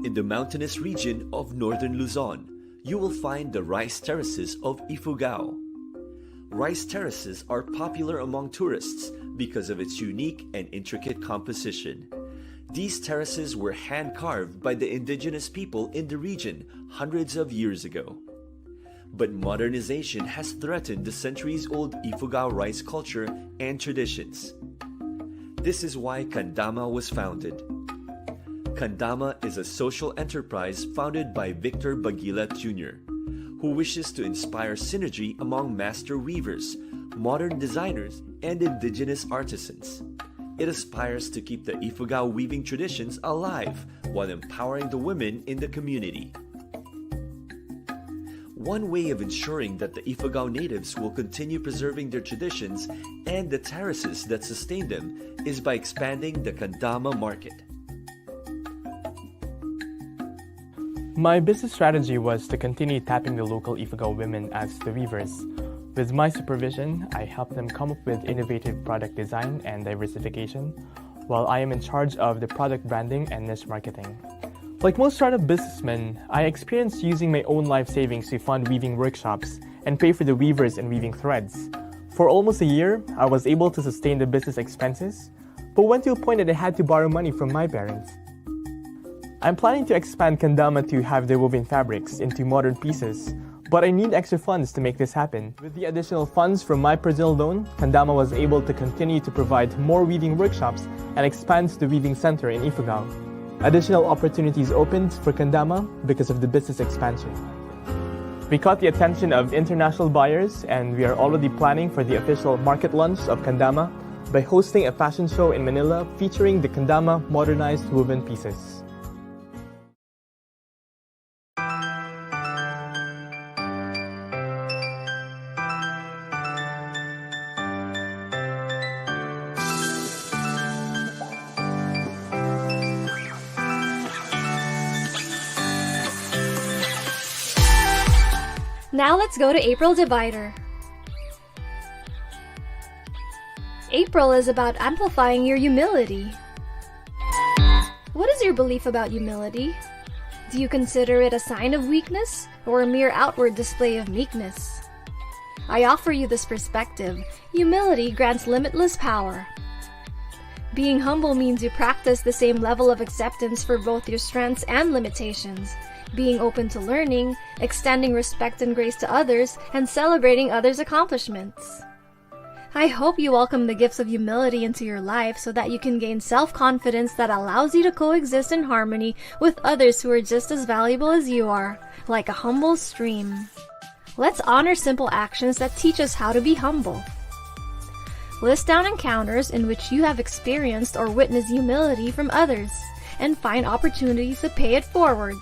In the mountainous region of northern Luzon, you will find the rice terraces of Ifugao. Rice terraces are popular among tourists because of its unique and intricate composition. These terraces were hand-carved by the indigenous people in the region hundreds of years ago. But modernization has threatened the centuries-old Ifugao rice culture and traditions. This is why Kandama was founded. Kandama is a social enterprise founded by Victor Baguila Jr., who wishes to inspire synergy among master weavers, modern designers, and indigenous artisans. It aspires to keep the Ifugao weaving traditions alive while empowering the women in the community. One way of ensuring that the Ifugao natives will continue preserving their traditions and the terraces that sustain them is by expanding the Kandama market. My business strategy was to continue tapping the local Ifugao women as the weavers. With my supervision, I helped them come up with innovative product design and diversification, while I am in charge of the product branding and niche marketing. Like most startup businessmen, I experienced using my own life savings to fund weaving workshops and pay for the weavers and weaving threads. For almost a year, I was able to sustain the business expenses, but went to a point that I had to borrow money from my parents. I'm planning to expand Kandama to have the woven fabrics into modern pieces, but I need extra funds to make this happen. With the additional funds from my personal loan, Kandama was able to continue to provide more weaving workshops and expand the weaving center in Ifugao. Additional opportunities opened for Kandama because of the business expansion. We caught the attention of international buyers, and we are already planning for the official market launch of Kandama by hosting a fashion show in Manila featuring the Kandama modernized woven pieces. Now let's go to April Divider. April is about amplifying your humility. What is your belief about humility? Do you consider it a sign of weakness or a mere outward display of meekness? I offer you this perspective. Humility grants limitless power. Being humble means you practice the same level of acceptance for both your strengths and limitations, being open to learning, extending respect and grace to others, and celebrating others' accomplishments. I hope you welcome the gifts of humility into your life so that you can gain self-confidence that allows you to coexist in harmony with others who are just as valuable as you are, like a humble stream. Let's honor simple actions that teach us how to be humble. List down encounters in which you have experienced or witnessed humility from others, and find opportunities to pay it forward.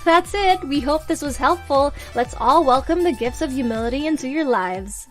That's it! We hope this was helpful. Let's all welcome the gifts of humility into your lives.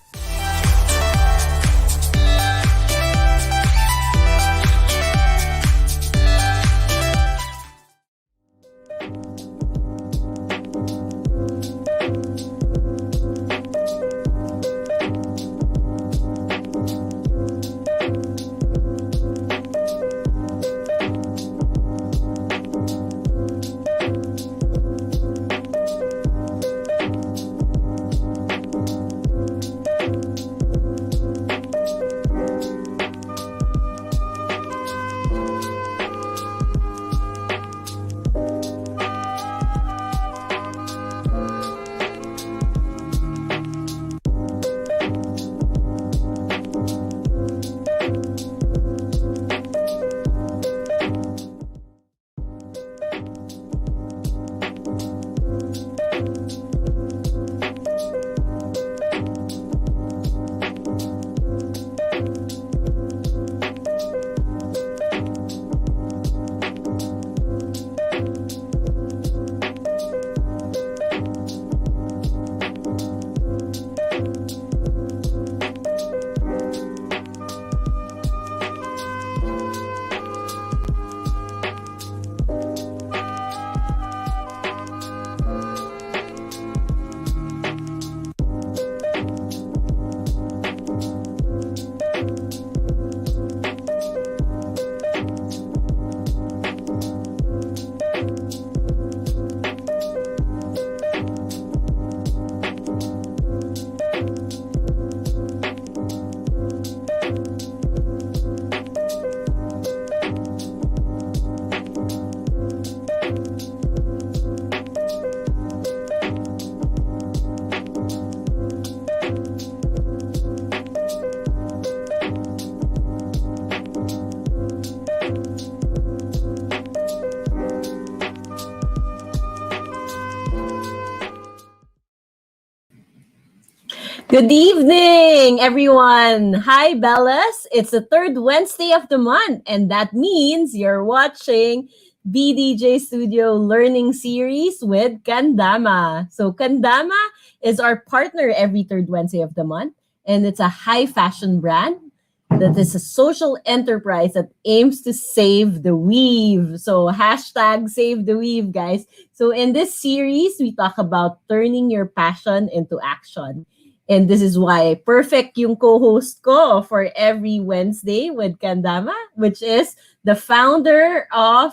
Good evening, everyone. Hi, Bellas. It's the third Wednesday of the month, and that means you're watching BDJ Studio Learning Series with Kandama. So, Kandama is our partner every third Wednesday of the month, and it's a high fashion brand that is a social enterprise that aims to save the weave. So, hashtag save the weave, guys. So, in this series, we talk about turning your passion into action. And this is why perfect yung co-host ko for every Wednesday with Kandama, which is the founder of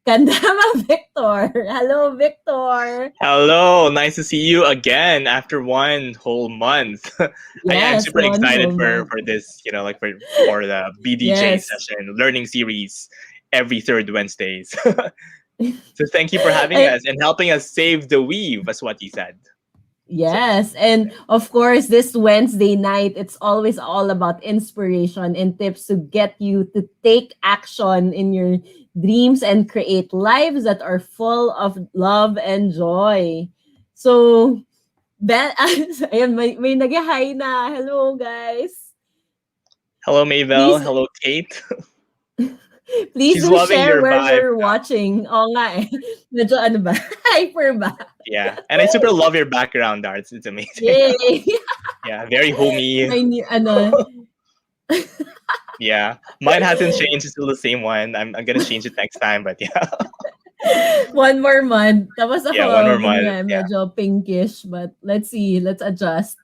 Kandama, Victor. Hello, Victor. Hello, nice to see you again after one whole month. I'm Yes, super one excited whole for month. this, for the BDJ Yes. session learning series every third Wednesdays. So thank you for having I- us and helping us save the weave, as what you said. Yes, and of course, this Wednesday night, it's always all about inspiration and tips to get you to take action in your dreams and create lives that are full of love and joy. So, ayan, may nag-hi na. Hello, guys. Hello, Maybell. Please, Hello, Kate. please She's do loving share your where vibe. you're watching. Oo nga eh. Medyo ano ba? Hyper ba? Yeah, and I super love your background, Darts. It's amazing. Yay! Yeah, very homey. May ano, Yeah, mine hasn't changed. It's still the same one. I'm gonna change it next time, but yeah. one more month. Tapos Yeah, one more ako, month. Yeah. medyo pinkish. But let's see. Let's adjust.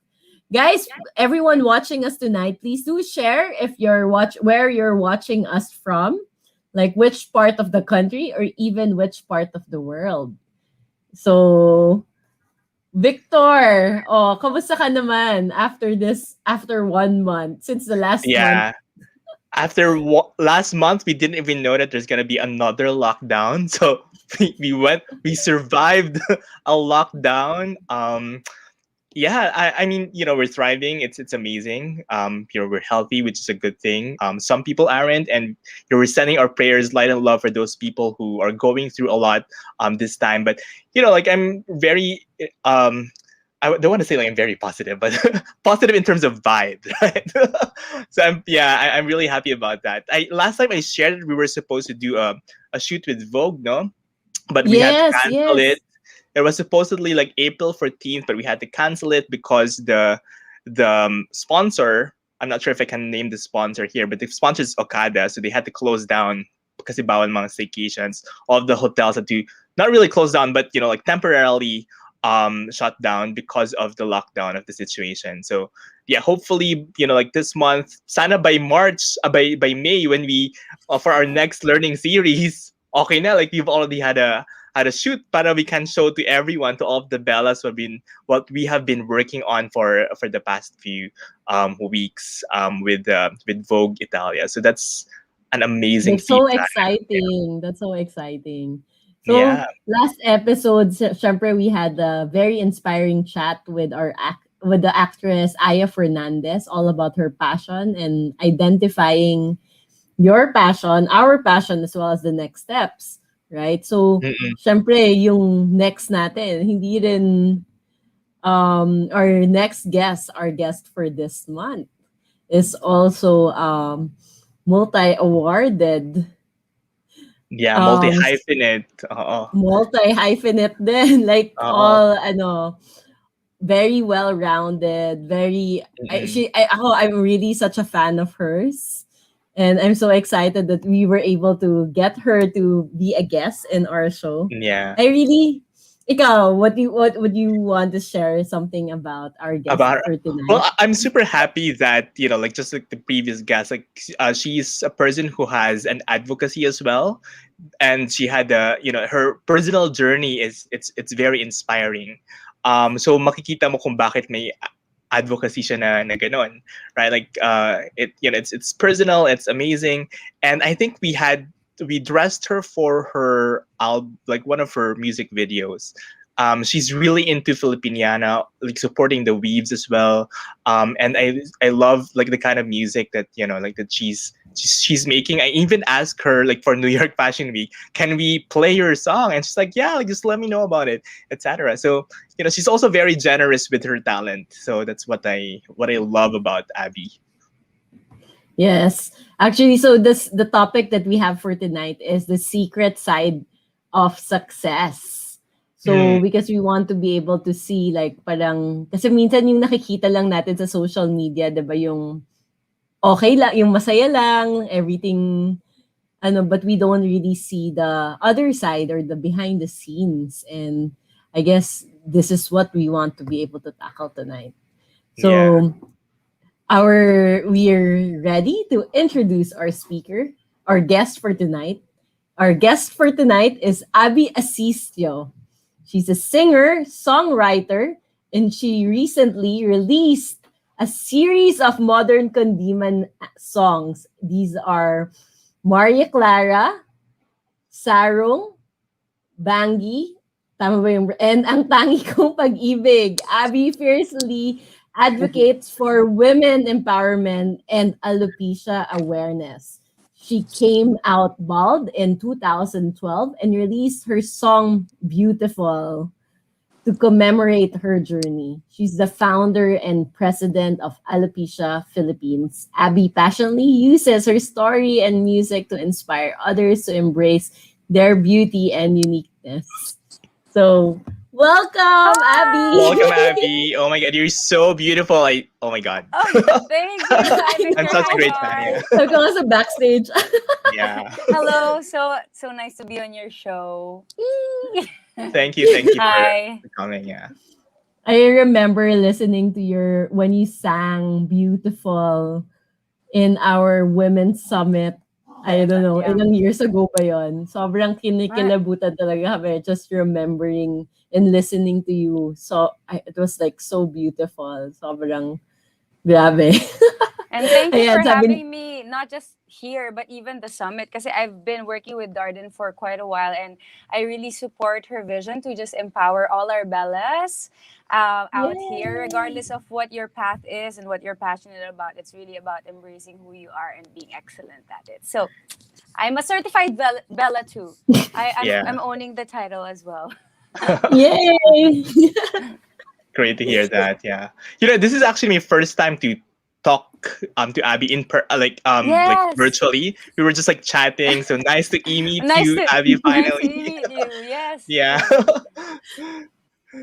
Guys, everyone watching us tonight, please do share if where you're watching us from, like which part of the country or even which part of the world. So, Victor, kamusta ka naman after 1 month, since the last month? Yeah. After last month, we didn't even know that there's gonna be another lockdown. So we survived a lockdown. Yeah, I mean, we're thriving. It's amazing. We're healthy, which is a good thing. Some people aren't, and we're sending our prayers, light and love for those people who are going through a lot this time. But I'm very I don't want to say like I'm very positive, but positive in terms of vibe, right? So I'm really happy about that. Last time I shared it, we were supposed to do a shoot with Vogue, no, but we had to Yes, cancel yes. it. It was supposedly like April 14th, but we had to cancel it because the sponsor. I'm not sure if I can name the sponsor here, but the sponsor is Okada, so they had to close down because bawal mga staycations. All of the hotels had to not really close down, but like temporarily shut down because of the lockdown of the situation. So yeah, hopefully like this month, sana by March, by May, when we for our next learning series, okay na, like we've already had a shoot, para we can show to everyone, to all of the Bellas what we have been working on for the past few weeks with Vogue Italia. So that's an amazing That's so feedback. exciting. That's so exciting. So, Yeah. last episode, syempre we had a very inspiring chat with with the actress Aya Fernandez, all about her passion and identifying your passion, our passion, as well as the next steps, right? So, Mm-mm. syempre yung next natin, hindi rin our next guest, our guest for this month is also multi-awarded. Yeah, Um, multi-hyphenate. Oo. multi-hyphenate din. Like Oo. all, very well-rounded, Mm-mm. I'm really such a fan of hers. And I'm so excited that we were able to get her to be a guest in our show. Yeah. Ikaw, what would you want to share something about our guest About for tonight? Well, I'm super happy that like just like the previous guest, like she's a person who has an advocacy as well, and she had her personal journey it's very inspiring. So makikita mo kung bakit may advocacy siya na ganon, right? Like it's personal, it's amazing, and I think we dressed her for her like one of her music videos. She's really into Filipiniana, like supporting the weaves as well. And I love like the kind of music that like that she's she's making. I even asked her like for New York Fashion Week, can we play your song? And she's like, yeah, like just let me know about it, etc. So she's also very generous with her talent. So that's what I love about Abby. Yes. Actually, so the topic that we have for tonight is the secret side of success. So because we want to be able to see like parang kasi minsan yung nakikita lang natin sa social media, 'di ba, yung okay lang, yung masaya lang, everything but we don't really see the other side or the behind the scenes. And I guess this is what we want to be able to tackle tonight. So we're ready to introduce our guest for tonight. Our guest for tonight is Abby Asistio. She's a singer, songwriter, and she recently released a series of modern Kandima songs. These are Maria Clara, Sarong, Bangi, tama ba yung, and Ang Tangi Kong Pag-ibig. Abby fiercely advocates for women empowerment and alopecia awareness. She came out bald in 2012 and released her song Beautiful to commemorate her journey. She's the founder and president of Alopecia Philippines. Abby passionately uses her story and music to inspire others to embrace their beauty and uniqueness. So, welcome, Abby. Welcome, Abby. Oh my God, you're so beautiful. Oh my God. Oh, thank you. I'm such a great fan. Yeah. So, go sa backstage. Yeah. Hello. So nice to be on your show. Thank you Hi. for coming. Yeah. I remember listening to when you sang Beautiful in our Women's Summit. I don't know, Yeah. ilang years ago pa yon. Sobrang kinikilabutan talaga kami just remembering and listening to you. So, it was like so beautiful. Sobrang grabe. And thank you Ayan, for sabi having me, not just here, but even the summit. Because I've been working with Darden for quite a while, and I really support her vision to just empower all our Bellas out here, regardless of what your path is and what you're passionate about. It's really about embracing who you are and being excellent at it. So I'm a certified Bella too. I'm owning the title as well. Yay! Great to hear that. Yeah. This is actually my first time to talk to Abby like Yes. virtually. We were just like chatting. So nice to meet you, Abby, Nice finally. to meet you. Yes. Yeah.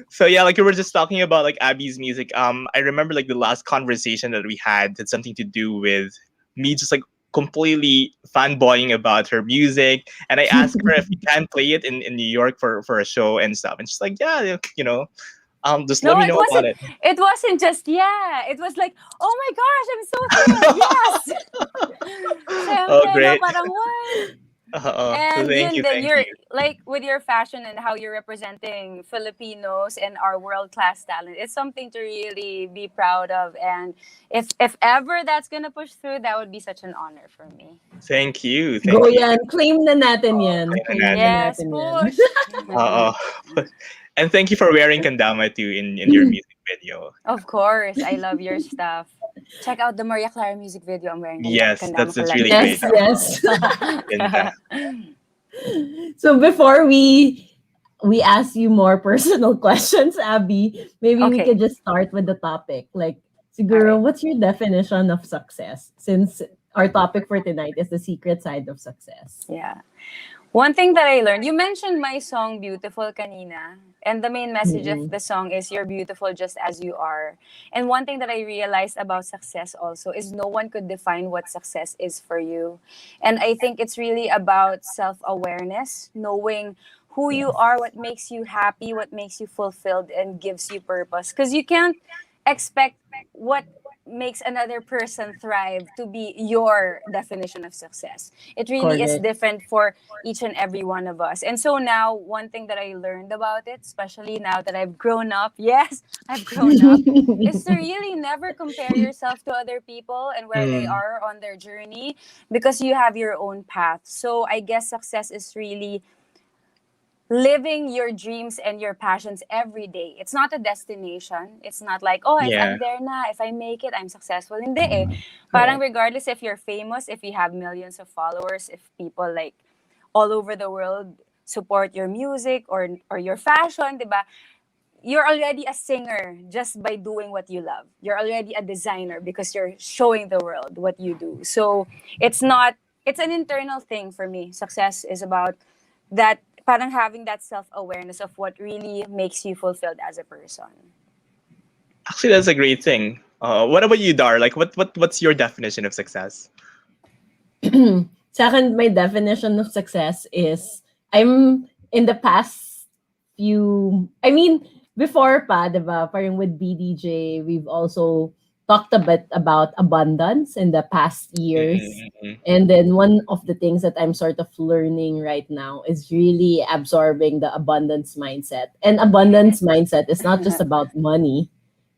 So yeah, like we were just talking about like Abby's music. I remember like the last conversation that we had something to do with me just like completely fanboying about her music, and I asked her if we can play it in New York for a show and stuff, and she's like, yeah, just let me know about it. It wasn't just it was like, oh my gosh, I'm so thrilled. Yes. Oh, great. Parang what? And Thank you. you're like with your fashion and how you're representing Filipinos and our world-class talent. It's something to really be proud of, and if ever that's gonna push through, that would be such an honor for me. Thank you. Go yan. Claim na natin yan. Claim na natin. Yes, yan. push. And thank you for wearing Kandama too in your music video. Of course, I love your stuff. Check out the Maria Clara music video. I'm wearing. Yes, Kandama that's really collection. great. Yes. So before we ask you more personal questions, Abby, maybe we could just start with the topic. Like, siguro, what's your definition of success? Since our topic for tonight is the secret side of success. Yeah. One thing that I learned, you mentioned my song Beautiful kanina, and the main message of the song is you're beautiful just as you are. And one thing that I realized about success also is no one could define what success is for you. And I think it's really about self-awareness, knowing who you are, what makes you happy, what makes you fulfilled, and gives you purpose. Because you can't expect what makes another person thrive to be your definition of success. It really is different for each and every one of us. And so now, one thing that I learned about it, especially now that I've grown up, yes, I've grown up, is to really never compare yourself to other people and where they are on their journey, because you have your own path. So I guess success is really living your dreams and your passions every day. It's not a destination. It's not like, oh, if Yeah. I'm there na, if I make it, I'm successful. Hindi eh. Parang regardless if you're famous, if you have millions of followers, if people like all over the world support your music or your fashion, diba? You're already a singer just by doing what you love. You're already a designer because you're showing the world what you do. So it's an internal thing for me. Success is about that, parang having that self-awareness of what really makes you fulfilled as a person. Actually, that's a great thing. What about you, Dar? Like, what's your definition of success? Sa akin, my definition of success is I'm in the past I mean, before pa, diba, parang with BDJ, we've also talked a bit about abundance in the past years. Mm-hmm. And then one of the things that I'm sort of learning right now is really absorbing the abundance mindset. And abundance mindset is not just about money.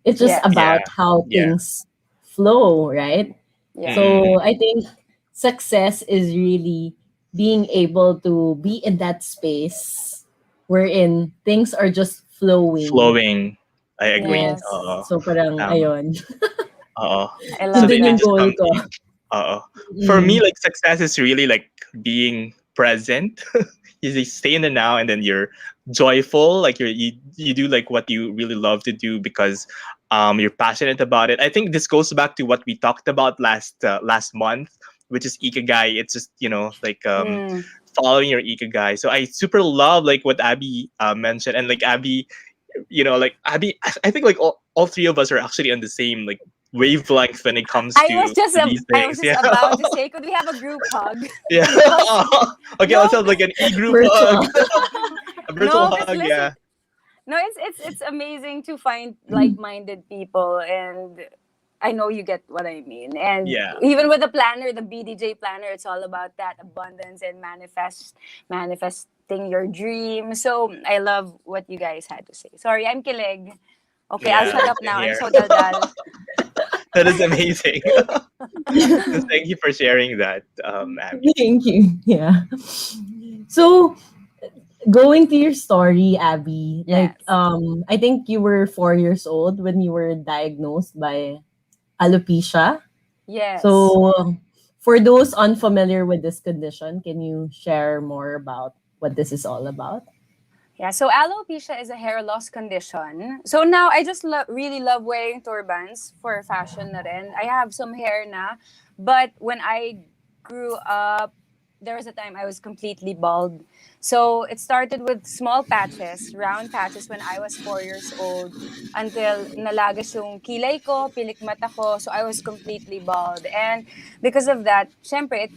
It's just Yes. about Yeah. how Yeah. things flow, right? Yeah. So I think success is really being able to be in that space wherein things are just flowing. Flowing. I agree. Yes. Yes. So parang Tama. ayun. I So love they Nandun yung just that. goal come ko. to you. For me, Mm. like success is really like being present. You just stay in the now, and then you're joyful. Like you do like what you really love to do because you're passionate about it. I think this goes back to what we talked about last month, which is ikigai. It's just like following your ikigai. So I super love like what Abby mentioned, and like Abby, like Abby, I think like all three of us are actually on the same like wavelength when it comes I to was just these I was things. just Yeah. about to say, could we have a group hug? Yeah. Because- Okay, No, let's have like an e-group Virtual. hug. A virtual no, because hug, listen, yeah. no, it's amazing to find like-minded people, and I know you get what I mean. And Yeah. even with the planner, the BDJ planner, it's all about that abundance and manifesting your dream. So I love what you guys had to say. Sorry, I'm kilig. Okay, I'll Yeah, shut up same now. I'm here. so daldal. That is amazing. So thank you for sharing that, Abby. Thank you. Yeah. So going to your story, Abby, like Yes. I think you were 4 years old when you were diagnosed by alopecia. Yes. So for those unfamiliar with this condition, can you share more about what this is all about? Yeah, so alopecia is a hair loss condition. So now I just really love wearing turbans for fashion na rin. I have some hair na, but when I grew up, there was a time I was completely bald. So it started with small patches, round patches when I was 4 years old until nalagas yung kilay ko, pilik mata ko. So I was completely bald. And because of that, syempre, it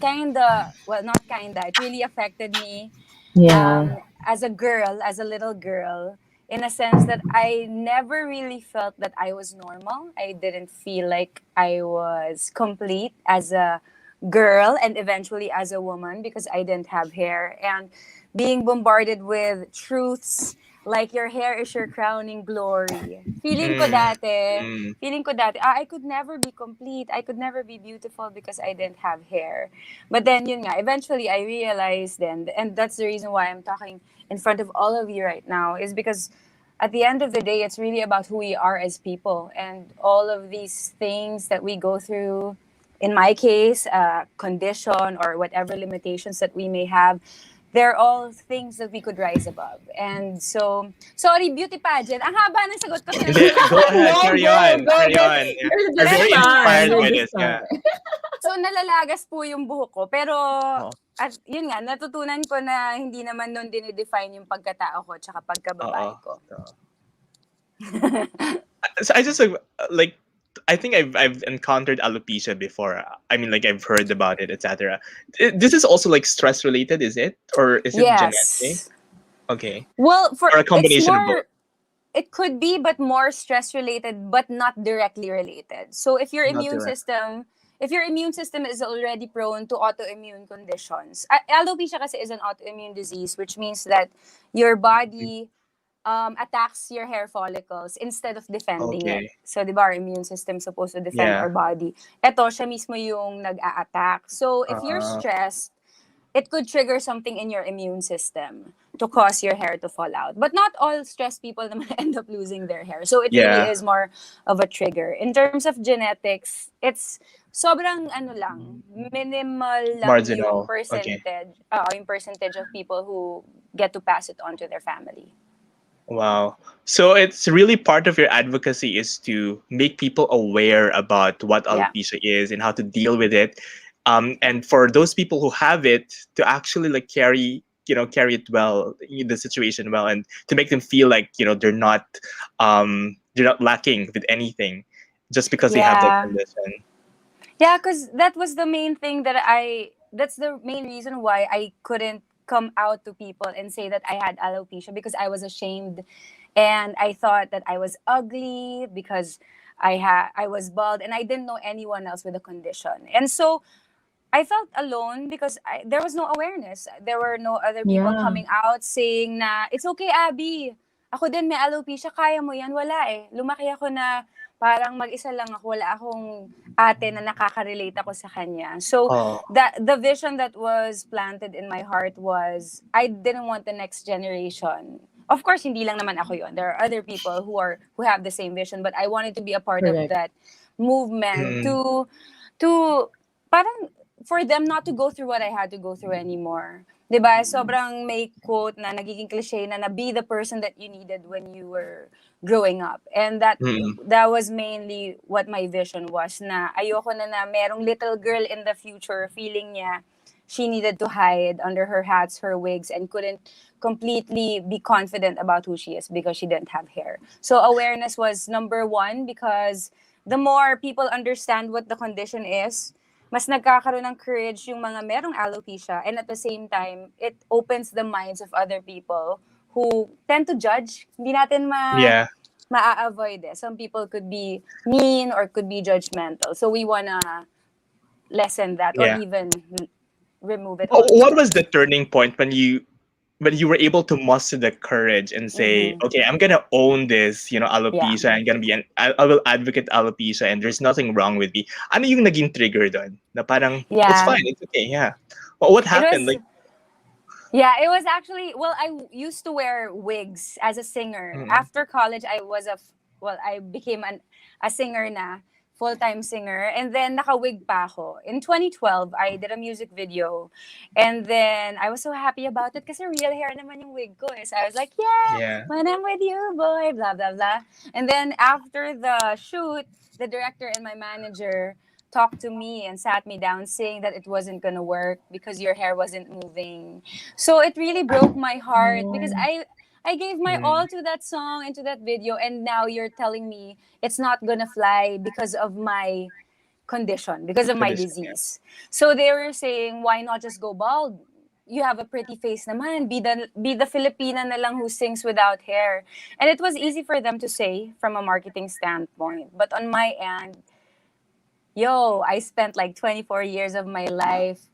really affected me Yeah. as a girl, as a little girl, in a sense that I never really felt that I was normal. I didn't feel like I was complete as a girl and eventually as a woman because I didn't have hair. And being bombarded with truths like your hair is your crowning glory. Mm. Feeling ko dati, I could never be complete. I could never be beautiful because I didn't have hair. But then, yun nga, eventually I realized then, and that's the reason why I'm talking in front of all of you right now, is because at the end of the day, it's really about who we are as people. And all of these things that we go through, in my case, condition or whatever limitations that we may have, they're all things that we could rise above. And so, sorry, beauty pageant. Ang haba ng sagot ko. Hindi, go ahead, carry on, carry on. Yeah. You're the We're very star. inspired You're by the this. Yeah. star. So, nalalagas po yung buhok ko. Pero, Oo. at yun nga, natutunan ko na hindi naman nun dinidefine yung pagkatao ko tsaka pagkababae ko. So I just like I think I've encountered alopecia before. I mean, like I've heard about it, etc. This is also like stress related, is it, or is it genetic? Yes. Okay. Well, Or a combination of both. It could be, but more stress related, but not directly related. So if your Not immune direct. system, is already prone to autoimmune conditions, alopecia kasi is an autoimmune disease, which means that your body attacks your hair follicles instead of defending it. Okay. So, di ba, our immune system is supposed to defend Yeah. our body. Ito, siya mismo yung nag-a-attack. So, if you're stressed, it could trigger something in your immune system. to cause your hair to fall out. But not all stressed people naman end up losing their hair. So it really Yeah. is more of a trigger. In terms of genetics, it's sobrang ano lang, minimal lang Marginal. Okay. yung percentage of people who get to pass it on to their family. Wow. So it's really part of your advocacy is to make people aware about what Yeah. alopecia is and how to deal with it. And for those people who have it to actually like carry it well, the situation well, and to make them feel like, they're not lacking with anything just because they have that Yeah. condition. Yeah, because that's the main reason why I couldn't come out to people and say that I had alopecia, because I was ashamed and I thought that I was ugly because I was bald and I didn't know anyone else with the condition. And so I felt alone because there was no awareness. There were no other people Yeah. coming out saying na, it's okay, Abby. Ako din may alopecia, kaya mo yan. Wala eh. Lumaki ako na parang mag-isa lang ako. Wala akong ate na nakaka-relate ako sa kanya. So, Oh. the vision that was planted in my heart was, I didn't want the next generation. Of course, hindi lang naman ako yun. There are other people who have the same vision, but I wanted to be a part of Correct. that movement Mm. to parang for them not to go through what I had to go through anymore. Diba? Sobrang may quote na nagiging cliche na be the person that you needed when you were growing up. And that was mainly what my vision was, na ayoko na merong little girl in the future feeling niya she needed to hide under her hats, her wigs, and couldn't completely be confident about who she is because she didn't have hair. So awareness was number one, because the more people understand what the condition is, mas nagkakaroon ng courage yung mga merong alopecia, and at the same time, it opens the minds of other people who tend to judge. Hindi natin Yeah. ma-avoid eh. Some people could be mean or could be judgmental. So we wanna lessen that or Yeah. even remove it. What was the turning point when you were able to muster the courage and say, okay, I'm gonna own this, alopecia. I'm gonna be I will advocate alopecia, and there's nothing wrong with me. Ano yung naging trigger doon? Na parang, it's Yeah. fine, it's okay, yeah. Well, what happened? Yeah, it was actually, well, I used to wear wigs as a singer. After college, I became a singer na, full-time singer, and then naka-wig pa ako. In 2012, I did a music video, and then I was so happy about it kasi real hair naman yung wig ko eh. So I was like, yeah, when I'm with you, boy, blah, blah, blah. And then after the shoot, the director and my manager talked to me and sat me down saying that it wasn't gonna work because your hair wasn't moving. So it really broke my heart because I gave my all to that song and to that video, and now you're telling me it's not gonna fly because of my condition, because of my disease. So they were saying, why not just go bald? You have a pretty face naman. Be the Filipina na lang who sings without hair. And it was easy for them to say from a marketing standpoint. But on my end, I spent like 24 years of my life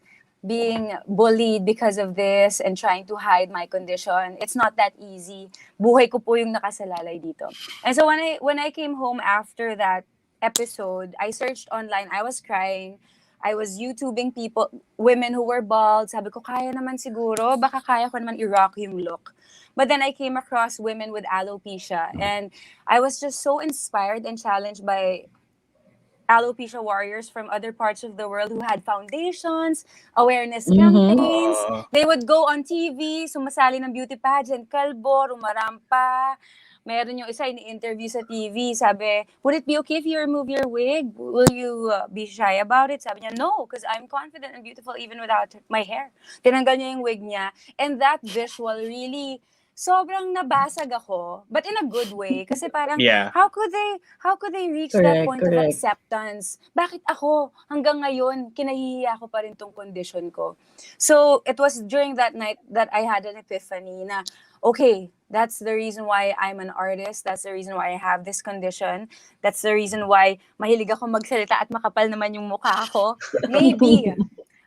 being bullied because of this and trying to hide my condition. It's not that easy. Buhay ko po yung nakasalalay dito. And so when I came home after that episode, I searched online. I was crying. I was YouTubing women who were bald. Sabi ko, kaya naman siguro. Baka kaya ko naman i-rock yung look. But then I came across women with alopecia. And I was just so inspired and challenged by alopecia warriors from other parts of the world who had foundations, awareness campaigns. They would go on TV, sumasali ng beauty pageant, kalbo, rumarampa. Meron yung isa ini-interview sa TV, sabi, would it be okay if you remove your wig? Will you be shy about it? Sabi niya, no, because I'm confident and beautiful even without my hair. Tinanggal niya yung wig niya. And that visual really, sobrang nabasag ako, but in a good way. Kasi parang, how could they reach that point of acceptance? Bakit ako, hanggang ngayon, kinahihiya ko pa rin tong condition ko. So, it was during that night that I had an epiphany na, okay, that's the reason why I'm an artist. That's the reason why I have this condition. That's the reason why mahilig ako magsalita at makapal naman yung mukha ko. Maybe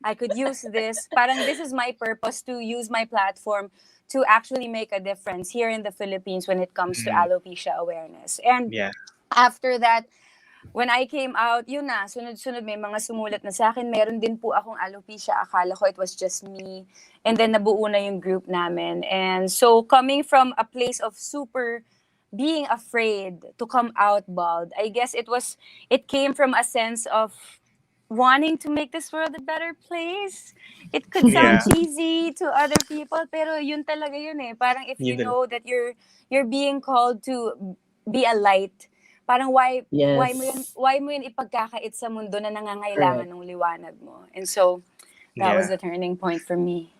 I could use this. Parang this is my purpose, to use my platform to actually make a difference here in the Philippines when it comes to alopecia awareness. And after that, when I came out, yun na, sunod-sunod may mga sumulat na sa akin. Meron din po akong alopecia. Akala ko it was just me. And then nabuo na yung group namin. And so coming from a place of super being afraid to come out bald, I guess it came from a sense of wanting to make this world a better place. It could sound Yeah. cheesy to other people, pero yun talaga yun eh. Parang if you Yun know that you're being called to be a light, parang why Yes. mo yun ipagkakait sa mundo na nangangailangan Correct. ng liwanag mo. And so that was Yeah. the turning point for me.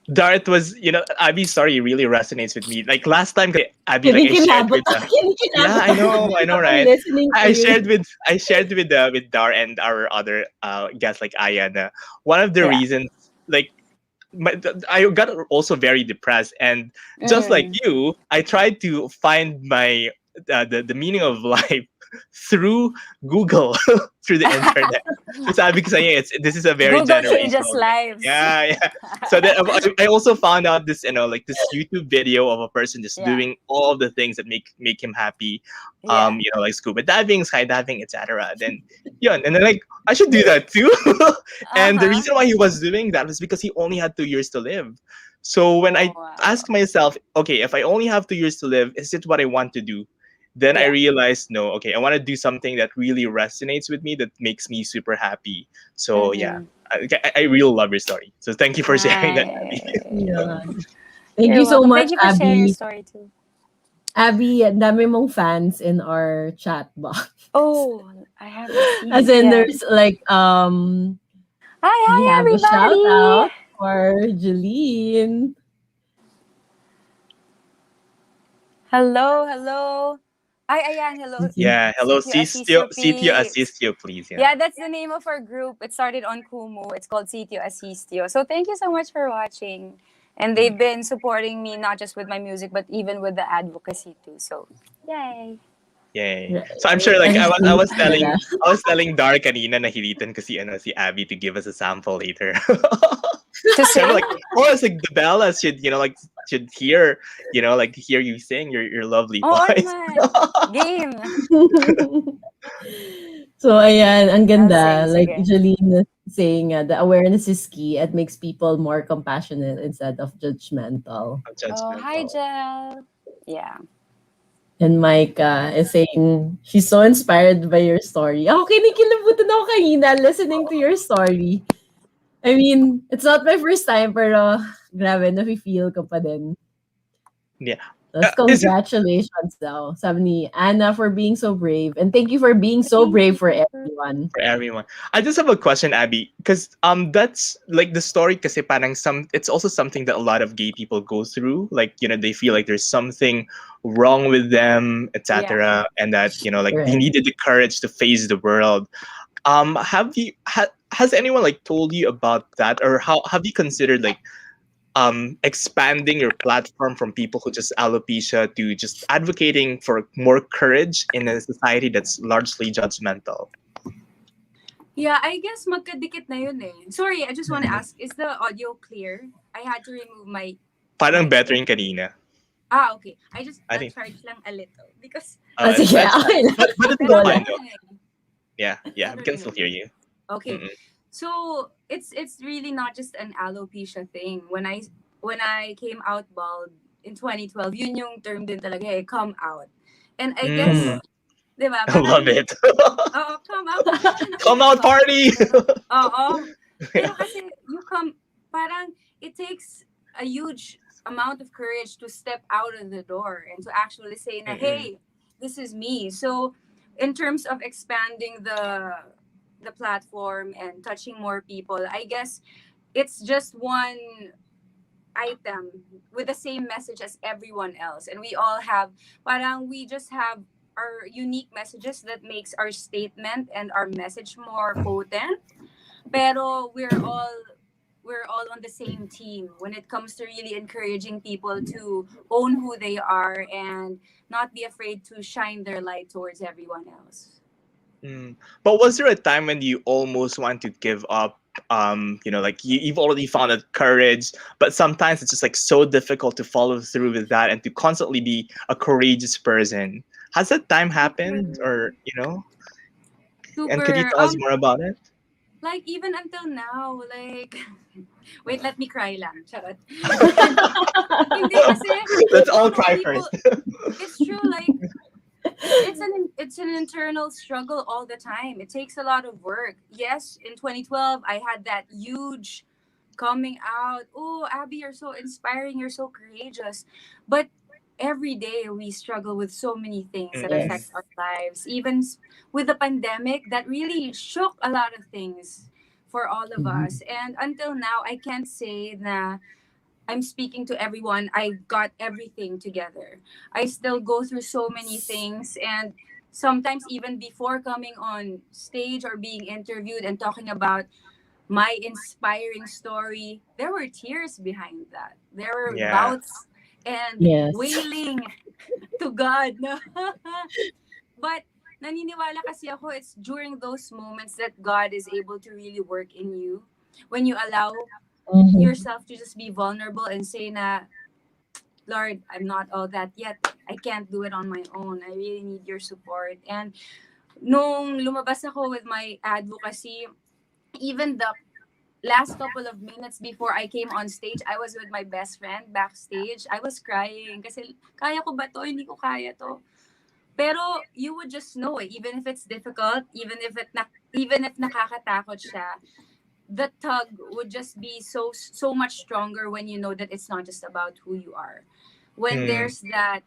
Dart was, Abby's story really resonates with me. Like last time, Abby, like I shared Kinikilabot with ako. yeah, I know, right? Listening to I you. shared with Dar and our other guests like Aya. One of the Yeah. reasons, like, I got also very depressed, and just like you, I tried to find my the meaning of life through Google, through the internet. So Abby saying this is a very Google generational changes thing. lives. Yeah. So then I also found out this, like this YouTube video of a person just Yeah. doing all the things that make him happy. Yeah. Like scuba diving, skydiving, etc. Then and then like I should do that too. And the Uh-huh. reason why he was doing that was because he only had 2 years to live. So when I wow. asked myself, okay, if I only have 2 years to live, is it what I want to do? Then I Yeah. realized, no, okay, I want to do something that really resonates with me, that makes me super happy. So yeah, I really love your story. So thank you for sharing that, Abby. Yeah. Thank You're you so welcome. much, Thank you for sharing your Abby. story too. Abby, ang dami mong fans in our chat box. Oh, I haven't seen As it in, yet. there's like, we Hi have a shout everybody. out for Jeline. Hello. Ay, ayan, hello. Yeah, hello, Sitio Sitio Peeps. Asistio, please. Yeah, that's the name of our group. It started on Kumu. It's called Sitio Asistio. So thank you so much for watching. And they've been supporting me not just with my music, but even with the advocacy too. So, yay. Yay. So I'm sure, like, And I was telling nila. I was telling Dar kanina na hilitan ko si Abby to give us a sample later. To So I'm sing? like, it's like the Bellas should hear, like hear you sing your lovely Oo voice. naman. Game. So, ayan, ang ganda. I'll sing, Like, sige. Jeline saying the awareness is key. It makes people more compassionate instead of judgmental. Oh, hi, Jel. Yeah. And Micah is saying she's so inspired by your story. Ako, kinikilabutan ako kanina listening to your story. I mean, it's not my first time, pero grabe, nafe-feel ko pa din. Yeah. Tapos Is it- congratulations daw, sabi ni Anna, for being so brave. And thank you for being so brave for everyone. For everyone. I just have a question, Abby, because that's like the story kasi parang it's also something that a lot of gay people go through. Like, they feel like there's something wrong with them, etc. And that, like they Correct. needed the courage to face the world. Has anyone like told you about that, or how have you considered like expanding your platform from people who just alopecia to just advocating for more courage in a society that's largely judgmental? Yeah, I guess magkadikit na yun eh. Sorry, I just want to ask, is the audio clear? I had to remove my... Parang better yung kanina. Okay. I think- charged lang a little because... Sige, that's okay lang. But it's Wala. fine though. Yeah, we can still hear you. Okay. Mm-mm. So it's really not just an alopecia thing. When I came out bald in 2012, yun yung term din talaga eh, come out. And I guess, di ba? I love it. Come out. Come out party. Oo. Pero kasi parang it takes a huge amount of courage to step out of the door and to actually say na, hey, this is me. So in terms of expanding the platform and touching more people, I guess it's just one item with the same message as everyone else, and we just have our unique messages that makes our statement and our message more potent, pero we're all on the same team when it comes to really encouraging people to own who they are and not be afraid to shine their light towards everyone else. But was there a time when you almost want to give up? Like you've already found that courage, but sometimes it's just like so difficult to follow through with that and to constantly be a courageous person. Has that time happened, or? And could you Super. tell us more about it? Like even until now, like wait, let me cry lang. Charot. Hindi kasi Let's all mga cry people, first. it's true, like it's an internal struggle all the time. It takes a lot of work. Yes, in 2012 I had that huge coming out. Oh, Abby, you're so inspiring, you're so courageous. But every day we struggle with so many things that affect Yes. our lives. Even with the pandemic, that really shook a lot of things for all of Mhm. us. And until now, I can't say that I'm speaking to everyone. I got everything together. I still go through so many things, and sometimes even before coming on stage or being interviewed and talking about my inspiring story, there were tears behind that. There were Yeah. bouts and Yes. wailing to God. No? But naniniwala kasi ako it's during those moments that God is able to really work in you. When you allow Mhm. yourself to just be vulnerable and say na, Lord, I'm not all that yet. I can't do it on my own. I really need your support. And nung lumabas ako with my advocacy, even the last couple of minutes before I came on stage, I was with my best friend backstage. I was crying kasi kaya ko ba to? Hindi ko kaya to. Pero you would just know it, even if it's difficult, even if nakakatakot siya, the tug would just be so much stronger when you know that it's not just about who you are. When Mm, there's that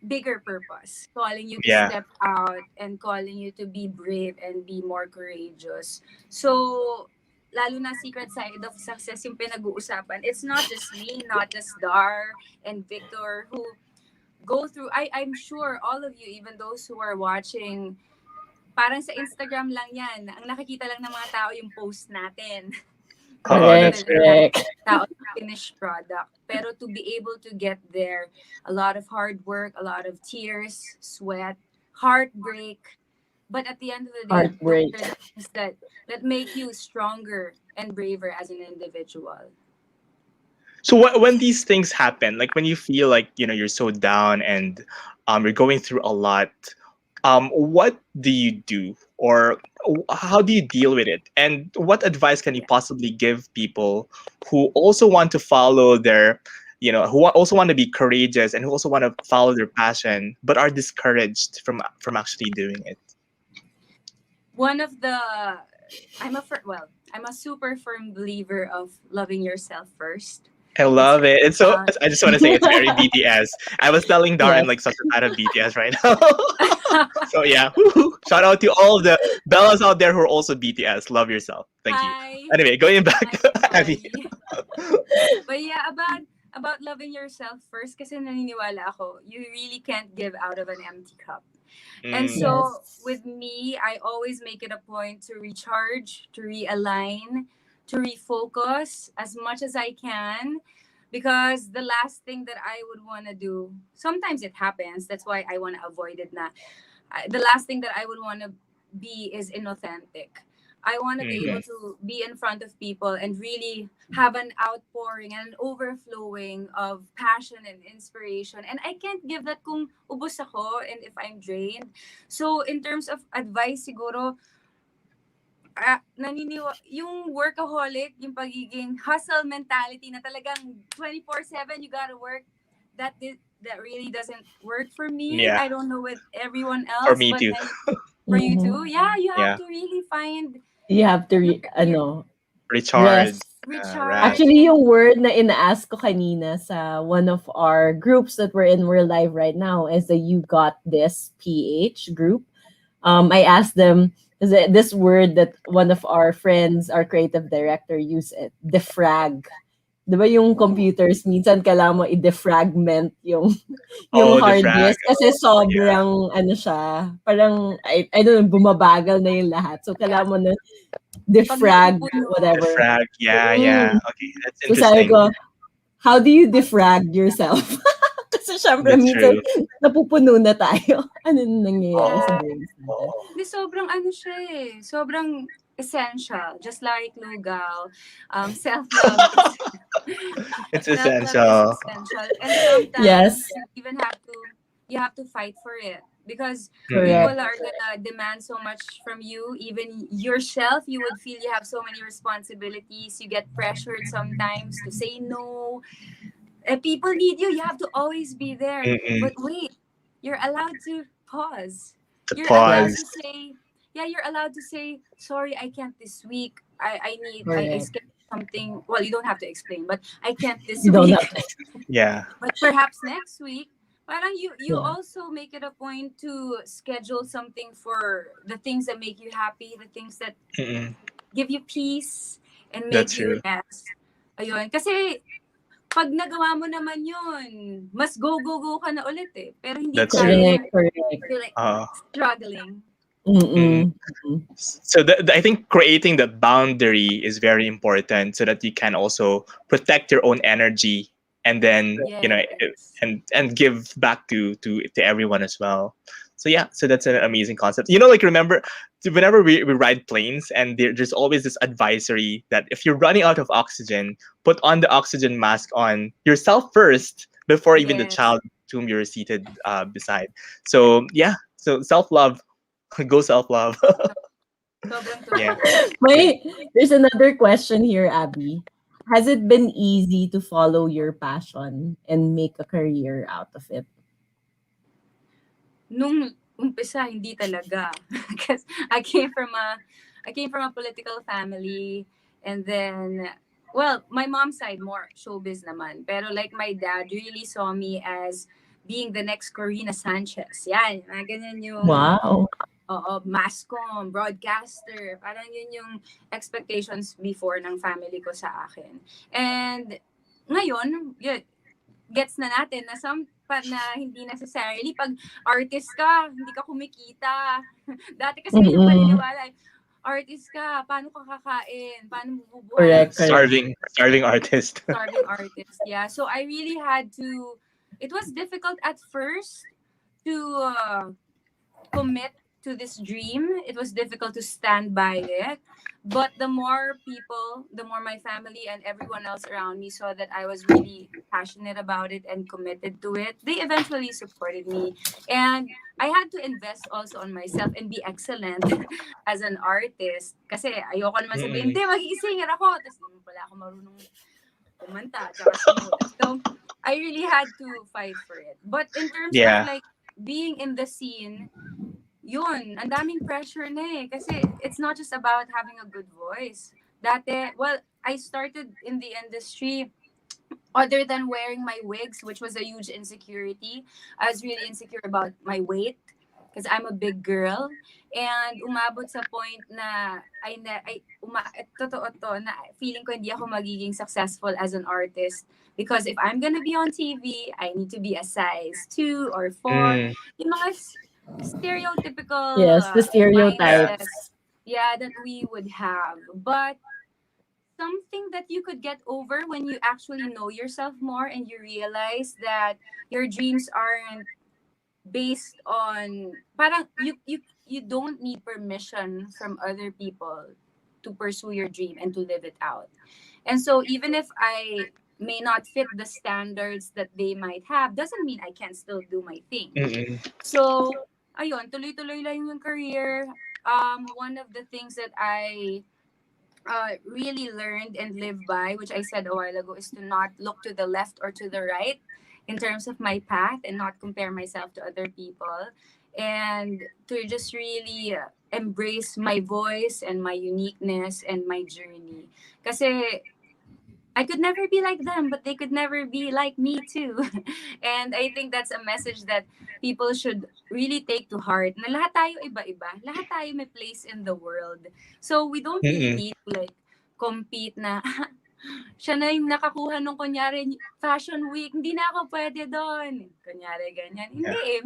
bigger purpose calling you to yeah. step out and calling you to be brave and be more courageous. So lalo na secret side of success yung pinag-uusapan, it's not just me, not just Dar and Victor who go through. I'm sure all of you, even those who are watching, parang sa Instagram lang yan, ang nakikita lang ng mga tao yung post natin. Oh, Nakikita that's Correct, lang true. ng correct. tao yung finished product. Pero to be able to get there, a lot of hard work, a lot of tears, sweat, heartbreak. But at the end of the day, those Heartbreak. are the things that make you stronger and braver as an individual. So when these things happen, like when you feel like you're so down and you're going through a lot, what do you do, or how do you deal with it? And what advice can you possibly give people who also want to follow their, also want to be courageous and who also want to follow their passion but are discouraged from actually doing it? One of the I'm a super firm believer of loving yourself first. I It's love it. It's so. uh, I just want to say it's very BTS. I was telling Dar I'm Yes. like such a fan of BTS right now. So yeah, shout out to all of the Bellas out there who are also BTS. Love yourself. Thank you. hi, Anyway, going back hi to Abby. everybody. But yeah, about loving yourself first, kasi naniniwala ako, you really can't give out of an empty cup. And Mm, so Yes. with me, I always make it a point to recharge, to realign, to refocus as much as I can. Because the last thing that I would want to do, sometimes it happens. That's why I want to avoid it. The last thing that I would want to be is inauthentic. I want to be mm, able Yes. to be in front of people and really have an outpouring and an overflowing of passion and inspiration. And I can't give that kung ubos ako and if I'm drained. So in terms of advice, siguro, yung workaholic, yung pagiging hustle mentality na talagang 24/7 you gotta work, that really doesn't work for me. yeah, I don't know with everyone for else, me but too. then for you too, Mhm. yeah, you have Yeah, to really find You have to your recharge, rest. rest. recharge. Actually, yung word na ina-ask ko kanina sa one of our groups that we're in, we're live right now, is the You Got This PH group. I asked them, is it this word that one of our friends, our creative director, used it, defrag. Di ba yung computers, minsan kailangan mo i-defragment yung Oh, the hard frag. disk kasi Yeah, sobrang ano siya, parang I don't know, bumabagal na yung lahat. So Yeah. kailangan mo na Pag defrag napupuno, the whatever. frag. Yeah, yeah. Mm. Okay, that's So sabi interesting. ko, how do you defrag yourself? Kasi syempre That's minsan true. napupuno na tayo. Ano nangyayari sa yeah. Oh, brains natin? Di sobrang ano siya eh. Sobrang essential. Just like lugaw. Self-love is it's self-love is essential. essential. And sometimes Yes. you have to fight for it. because Correct. people are gonna demand so much from you. Even yourself, you would feel you have so many responsibilities. You get pressured sometimes to say no. People need you. You have to always be there. Mm-mm. But wait, you're allowed to pause. To You're allowed pause. to say, yeah, you're allowed to say, sorry, I can't this week. I Correct. scheduled something. Well, you don't have to explain, but I can't this You don't week. have to. Yeah. But perhaps next week. Parang you Yeah. also make it a point to schedule something for the things that make you happy, the things that Mm-mm. give you peace and That's make you true. rest. Ayun. Kasi pag nagawa mo naman yun, mas go ka na ulit eh. Pero hindi That's true. kaya, Correct. Correct. you're like Uh, struggling. mm-mm. Mm-mm. Mm-mm. So I think creating that boundary is very important so that you can also protect your own energy and then Yes. and give back to everyone as well. So yeah, so that's an amazing concept. Like remember whenever we ride planes and there's always this advisory that if you're running out of oxygen, put on the oxygen mask on yourself first before even the Yes. child whom you're seated beside. So yeah, so self love, go self love. Sobrang Yeah. true. There's another question here, Abby. Has it been easy to follow your passion and make a career out of it? Nung umpisa, hindi talaga. Because I came from a political family, and then, well, my mom's side more showbiz naman. Pero like my dad really saw me as being the next Corina Sanchez. Yan, mga ganyan yung Wow. mascom, broadcaster. Parang yun yung expectations before ng family ko sa akin. And ngayon, yun, gets na natin na na hindi necessarily pag artist ka, hindi ka kumikita. Dati kasi yung Mm-mm. paniniwala, artist ka, paano ka kakain? Paano mo bubuhayin? Correct. Correct. Starving artist. Starving artist, yeah. So I really had to, it was difficult at first to commit to this dream. It was difficult to stand by it. But the more people, the more my family and everyone else around me saw that I was really passionate about it and committed to it, they eventually supported me. And I had to invest also on myself and be excellent as an artist. Kasi ayoko naman sabihin, hindi, magiging singer ako. Tapos hindi mo pala ako marunong kumanta. Tsaka sumulat. So, I really had to fight for it. But in terms Yeah. of like being in the scene, yun, ang daming pressure na eh. Kasi it's not just about having a good voice. Dati, well, I started in the industry other than wearing my wigs, which was a huge insecurity. I was really insecure about my weight because I'm a big girl. And umabot sa point na totoo to, na feeling ko hindi ako magiging successful as an artist. Because if I'm gonna be on TV, I need to be a size 2 or 4. Mm. Yung mga stereotypical Yes, the stereotypes. mindsets, yeah, that we would have. But something that you could get over when you actually know yourself more and you realize that your dreams aren't based on parang you don't need permission from other people to pursue your dream and to live it out. And so even if I may not fit the standards that they might have, doesn't mean I can't still do my thing. Mm-mm. So ayun, tuloy-tuloy lang yung career. One of the things that I really learned and live by, which I said a while ago, is to not look to the left or to the right in terms of my path and not compare myself to other people, and to just really embrace my voice and my uniqueness and my journey. Kasi I could never be like them, but they could never be like me too. And I think that's a message that people should really take to heart. Na lahat tayo iba-iba. Lahat tayo may place in the world. So we don't really need to like compete na siya na yung nakakuha nung kunyari fashion week, hindi na ako pwede doon. Kunyari ganyan. Hindi eh.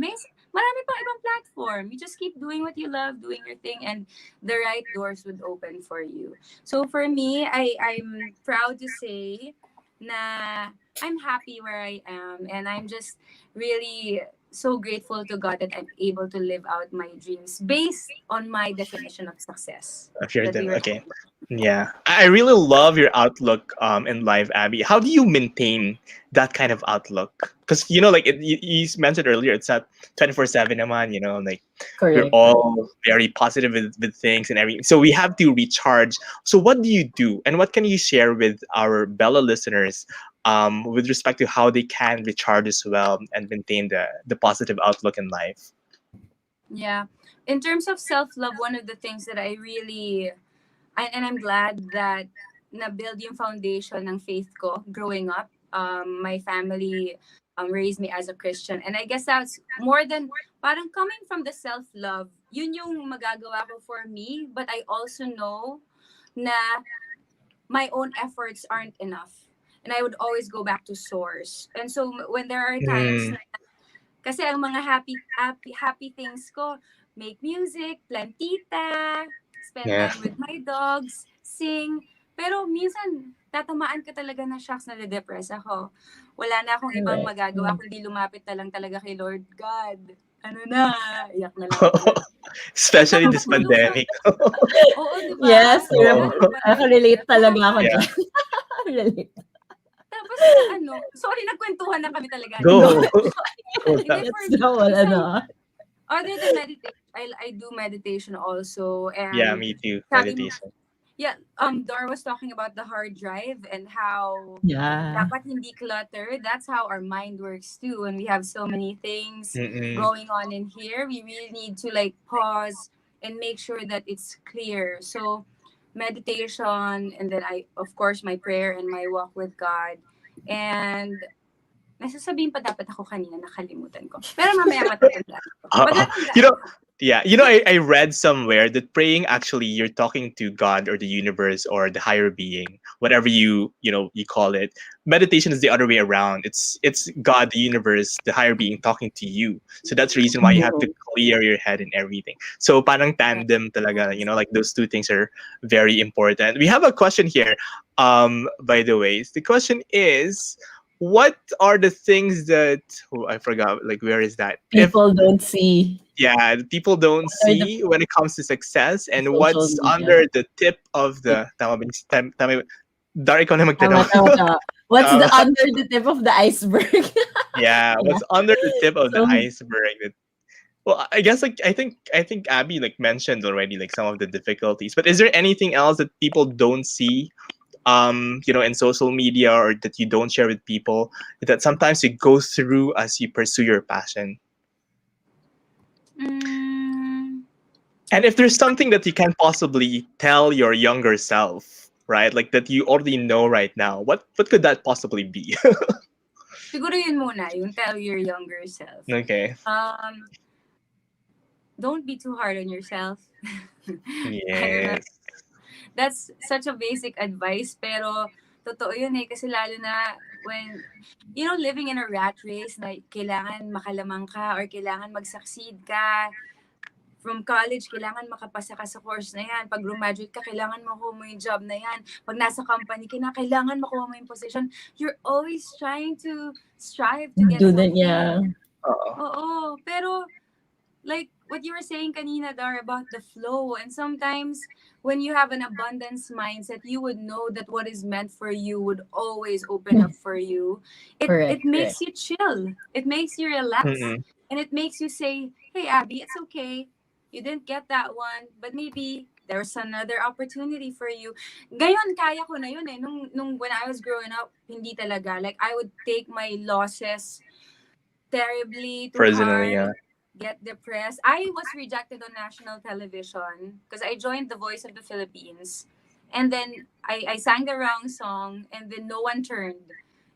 Marami pang ibang platform. You just keep doing what you love, doing your thing, and the right doors would open for you. So for me, I'm proud to say na I'm happy where I am, and I'm just really so grateful to God that I'm able to live out my dreams based on my definition of success. Of your that we were okay. talking about. Yeah, I really love your outlook in life, Abby. How do you maintain that kind of outlook? Because like you mentioned earlier, it's not 24/7, naman. Like we're Correct, correct. all very positive with things and everything. So we have to recharge. So what do you do, and what can you share with our Bella listeners, with respect to how they can recharge as well and maintain the positive outlook in life? Yeah. In terms of self-love, one of the things that I really, and I'm glad that na-build yung foundation ng faith ko growing up. My family raised me as a Christian. And I guess that's more than, parang coming from the self-love, yun yung magagawa ko for me. But I also know na my own efforts aren't enough. And I would always go back to source. And so when there are times Mm, na, kasi ang mga happy things ko, make music, plantita, spend yeah. time with my dogs, sing. Pero minsan, tatamaan ka talaga na shocks na depress ako. Wala na akong ibang Correct. magagawa kundi lumapit na lang talaga kay Lord God. Ano na, iyak na lang ako. Especially this Ano siya? pandemic. Oo, di ba? Yes, Oo. relate talaga ako Yeah. dyan. Relate. Tapos na sorry, nagkwentuhan na kami talaga. Go. Hindi, Let's for me, go. kasi Ano. other than meditation, I do meditation also. Yeah, And me too. sabi mo, Meditation. yeah, Dor was talking about the hard drive and how Yeah. dapat hindi clutter. That's how our mind works too. When we have so many things Mm-mm. going on in here, we really need to like pause and make sure that it's clear. So meditation, and then of course, my prayer and my walk with God. And nasasabihin pa dapat ako kanina, nakalimutan ko. Pero mamaya matatandaan ko. You Matatandaan know, ko. yeah, I read somewhere that praying actually you're talking to God or the universe or the higher being, whatever you call it. Meditation is the other way around. It's God, the universe, the higher being talking to you. So that's the reason why you have to clear your head and everything. So parang tandem talaga, like those two things are very important. We have a question here. By the way, the question is, what are the things that I forgot? Like, where is that? If People don't see people don't what are the see when it comes to success, and social what's media. under the tip of Tip. the tama ba tama Dari ko na Tama, magtanong. tama, tama. What's the Tama. under the tip of the iceberg? Yeah, Yeah. what's under the tip of the So, iceberg? Well, I guess like I think Abby like mentioned already like some of the difficulties. But is there anything else that people don't see, in social media, or that you don't share with people, that sometimes you go through as you pursue your passion? Mm, And if there's something that you can possibly tell your younger self, right? Like that you already know right now, what could that possibly be? siguro yun muna, yung tell your younger self. Okay. Um, don't be too hard on yourself. I don't know. Yes. That's such a basic advice, pero totoo yun eh. Kasi lalo na when, living in a rat race na kailangan makalamang ka or kailangan mag-succeed ka. From college, kailangan makapasa ka sa course na yan. Pag graduate ka, kailangan makuha mo yung job na yan. Pag nasa company ka na, kailangan makuha mo yung position. You're always trying to strive to get do that, yeah. something. Oo. Oo, pero like what you were saying kanina, Dar, about the flow. And sometimes when you have an abundance mindset, you would know that what is meant for you would always open up for you. Correct, It makes you chill. It makes you relax. Mm-mm. And it makes you say, hey, Abby, it's okay. You didn't get that one, but maybe there's another opportunity for you. Ngayon, kaya ko na yun eh. Nung when I was growing up, hindi talaga. Like, I would take my losses terribly to Personally, yeah. heart, get depressed. I was rejected on national television because I joined the Voice of the Philippines. And then I sang the wrong song and then no one turned.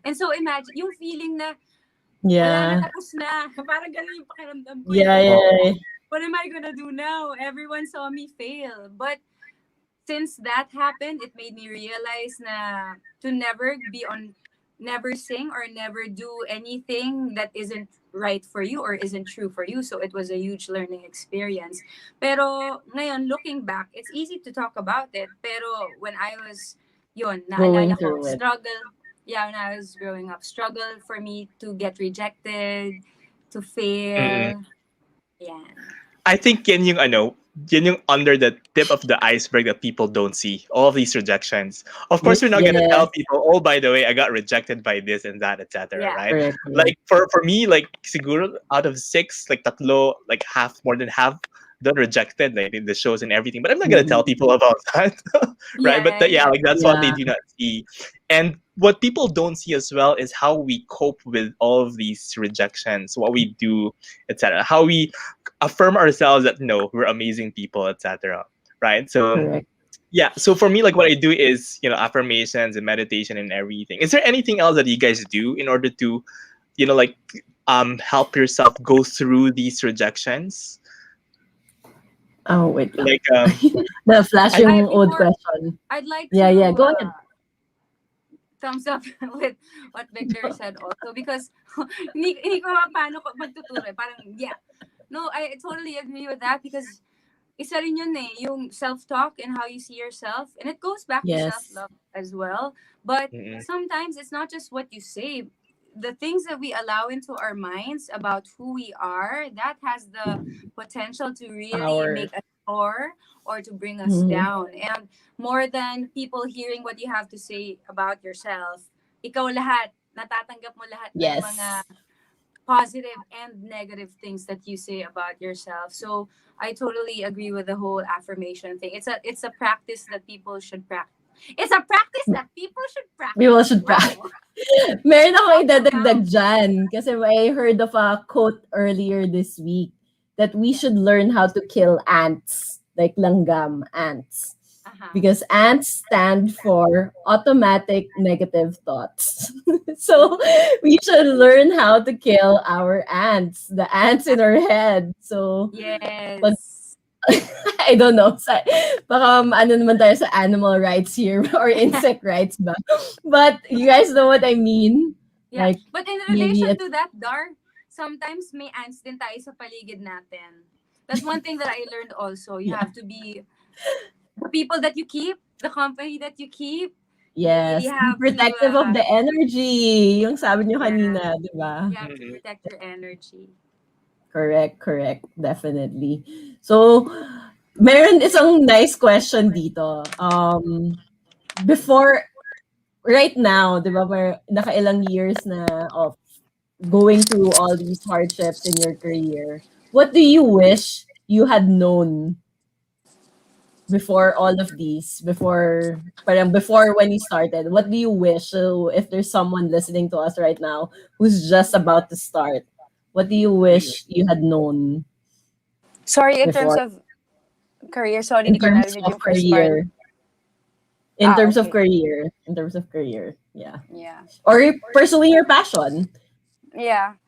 And so imagine, yung feeling na, wala na, Yeah. tapos na. Parang ganun yung pakiramdam ko. Yeah, yeah. What am I gonna do now? Everyone saw me fail. But since that happened, it made me realize na to never sing or never do anything that isn't right for you or isn't true for you. So it was a huge learning experience. Pero ngayon, looking back, it's easy to talk about it. Pero when I was, Going naalala ko, through it. struggle. Yeah, when I was growing up, struggle for me to get rejected, to Mm-mm. fail. Yeah. I think yan yung under the tip of the iceberg that people don't see. All of these rejections. Of course, we're not gonna tell Yes, people, oh, by the way, I got rejected by this and that, etc. Yeah. Right? correct, correct. Like for me, like siguro out of six, like tatlo, like half, more than half, done rejected, like in the shows and everything. But I'm not gonna tell Mhm. people about that, right? But Yeah, yeah, like that's what they Yeah, do not see. And what people don't see as well is how we cope with all of these rejections, what we do, etc. How we affirm ourselves that no, we're amazing people, etc. Right? So correct. yeah, so for me, like what I do is affirmations and meditation and everything. Is there anything else that you guys do in order to like help yourself go through these rejections? Oh, wait lang. Like The flashing I old before question. I'd like Yeah, yeah, to go ahead. thumbs up with what Victor said also because hindi ko paano ko magtuturo eh. Parang yeah. No, I totally agree with that because isa rin yun eh, yung self-talk and how you see yourself. And it goes back to Yes. self-love as well. But Mm-mm. sometimes it's not just what you say. The things that we allow into our minds about who we are, that has the potential to really Power. make us soar or to bring us Mhm. down. And more than people hearing what you have to say about yourself, ikaw lahat, natatanggap mo lahat ng Yes. mga positive and negative things that you say about yourself. So I totally agree with the whole affirmation thing. It's a practice that people should practice. It's a practice that people should practice. People should practice. Wow. Meron ako idadagdag Wow. dyan. Kasi I heard of a quote earlier this week that we should learn how to kill ants, like langgam ants. Uh-huh. Because ants stand for automatic negative thoughts. So we should learn how to kill our ants, the ants in our head. So pag Yes. I don't know. Baka ano naman tayo sa animal rights here or insect rights ba? But you guys know what I mean? Yeah. Like But in maybe relation it's to that, Dar, sometimes may ants din tayo sa paligid natin. That's one thing that I learned also. You yeah. have to be the people that you keep, the company that you keep. Yes, You be have to protective of the energy. Yung sabi niyo yeah, kanina, di ba? you have to Mm-mm. protect your energy. Correct. Definitely. So, meron isang nice question dito. Before, right now, di ba, nakailang years na of going through all these hardships in your career, what do you wish you had known before all of these? Before when you started, what do you wish? So, if there's someone listening to us right now who's just about to start, what do you wish you had known Sorry, in terms before? of career, sorry, In di ko terms narinig of yung first part. career. In terms of Okay. career. In terms of career. Yeah. Yeah. Or pursuing your passion. Yeah.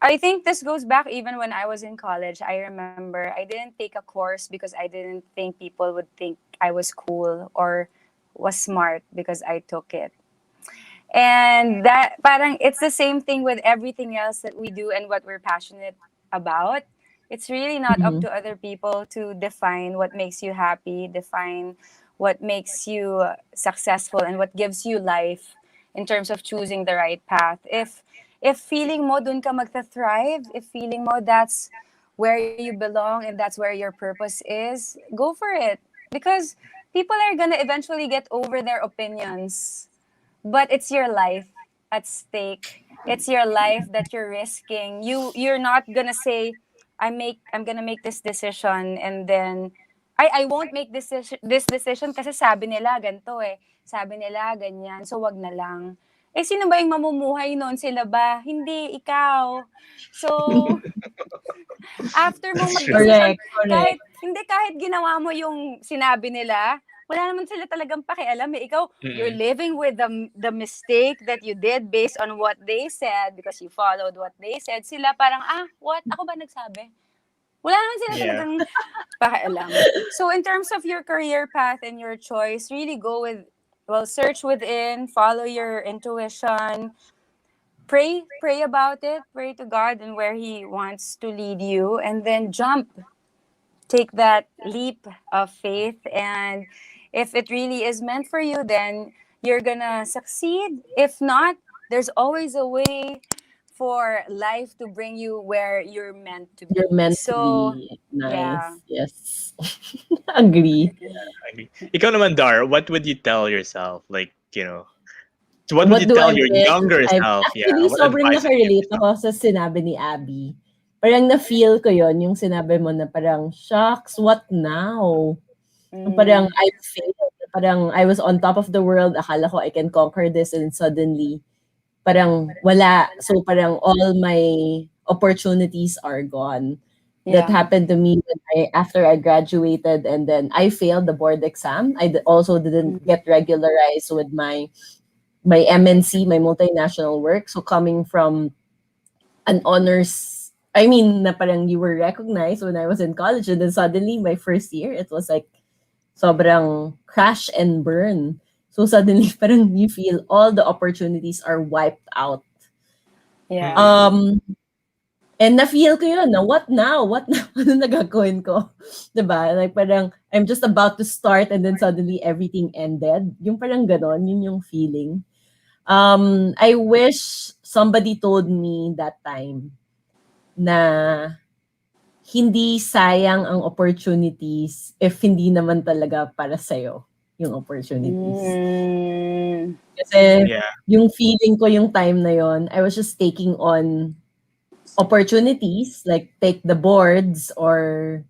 I think this goes back even when I was in college. I remember I didn't take a course because I didn't think people would think I was cool or was smart because I took it. And that parang it's the same thing with everything else that we do and what we're passionate about. It's really not up Mhm. to other people to define what makes you happy, define what makes you successful and what gives you life in terms of choosing the right path. If feeling mo dun ka magta-thrive, if feeling mo that's where you belong and that's where your purpose is, go for it. Because people are gonna eventually get over their opinions, but it's your life at stake. It's your life that you're risking. You're not gonna say I'm gonna make this decision and then I won't make this decision kasi sabi nila ganito eh. Sabi nila ganyan. So wag na lang. Eh sino ba yung mamumuhay noon? Sila ba? Hindi, ikaw. So after mong That's true. mag-decision, Correct. kahit ginawa mo yung sinabi nila, wala naman sila talagang pakialam eh. Ikaw, you're Mm-mm. living with the mistake that you did based on what they said because you followed what they said. Sila parang, what? Ako ba nagsabi? Wala naman sila Yeah. talagang pakialam. So in terms of your career path and your choice, really search within, follow your intuition, pray about it, pray to God and where He wants to lead you, and then jump. Take that leap of faith, and if it really is meant for you, then you're gonna succeed. If not, there's always a way for life to bring you where you're meant to be. You're meant to So, be. yeah. Nice. Yes. Agree. I agree. Ikaw naman, Dar, what would you tell yourself? Like, what would What you do I tell your wish? younger I self? Yeah, actually what sobrang advice would you give nakarelate yourself? ako sa sinabi ni Abby. Parang na-feel ko yon yung sinabi mo na parang, shucks, what now? Parang Mm, I failed. Parang I was on top of the world. Akala ko I can conquer this and suddenly parang wala. So parang all my opportunities are gone. That yeah. happened to me when after I graduated and then I failed the board exam. Also didn't Mm, get regularized with my MNC, my multinational work. So coming from an honors, I mean, na parang you were recognized when I was in college, and then suddenly my first year, it was like sobrang crash and burn. So suddenly, parang you feel all the opportunities are wiped out. yeah. Mm, Um, and na-feel ko yun, na what now? What now? Ano na gagawin ko? 'Di ba? Like parang I'm just about to start and then suddenly everything ended. Yung parang ganon, yun yung feeling. I wish somebody told me that time na hindi sayang ang opportunities if hindi naman talaga para sa'yo yung opportunities. Mm, Kasi yeah. yung feeling ko yung time na yon, I was just taking on opportunities like take the boards or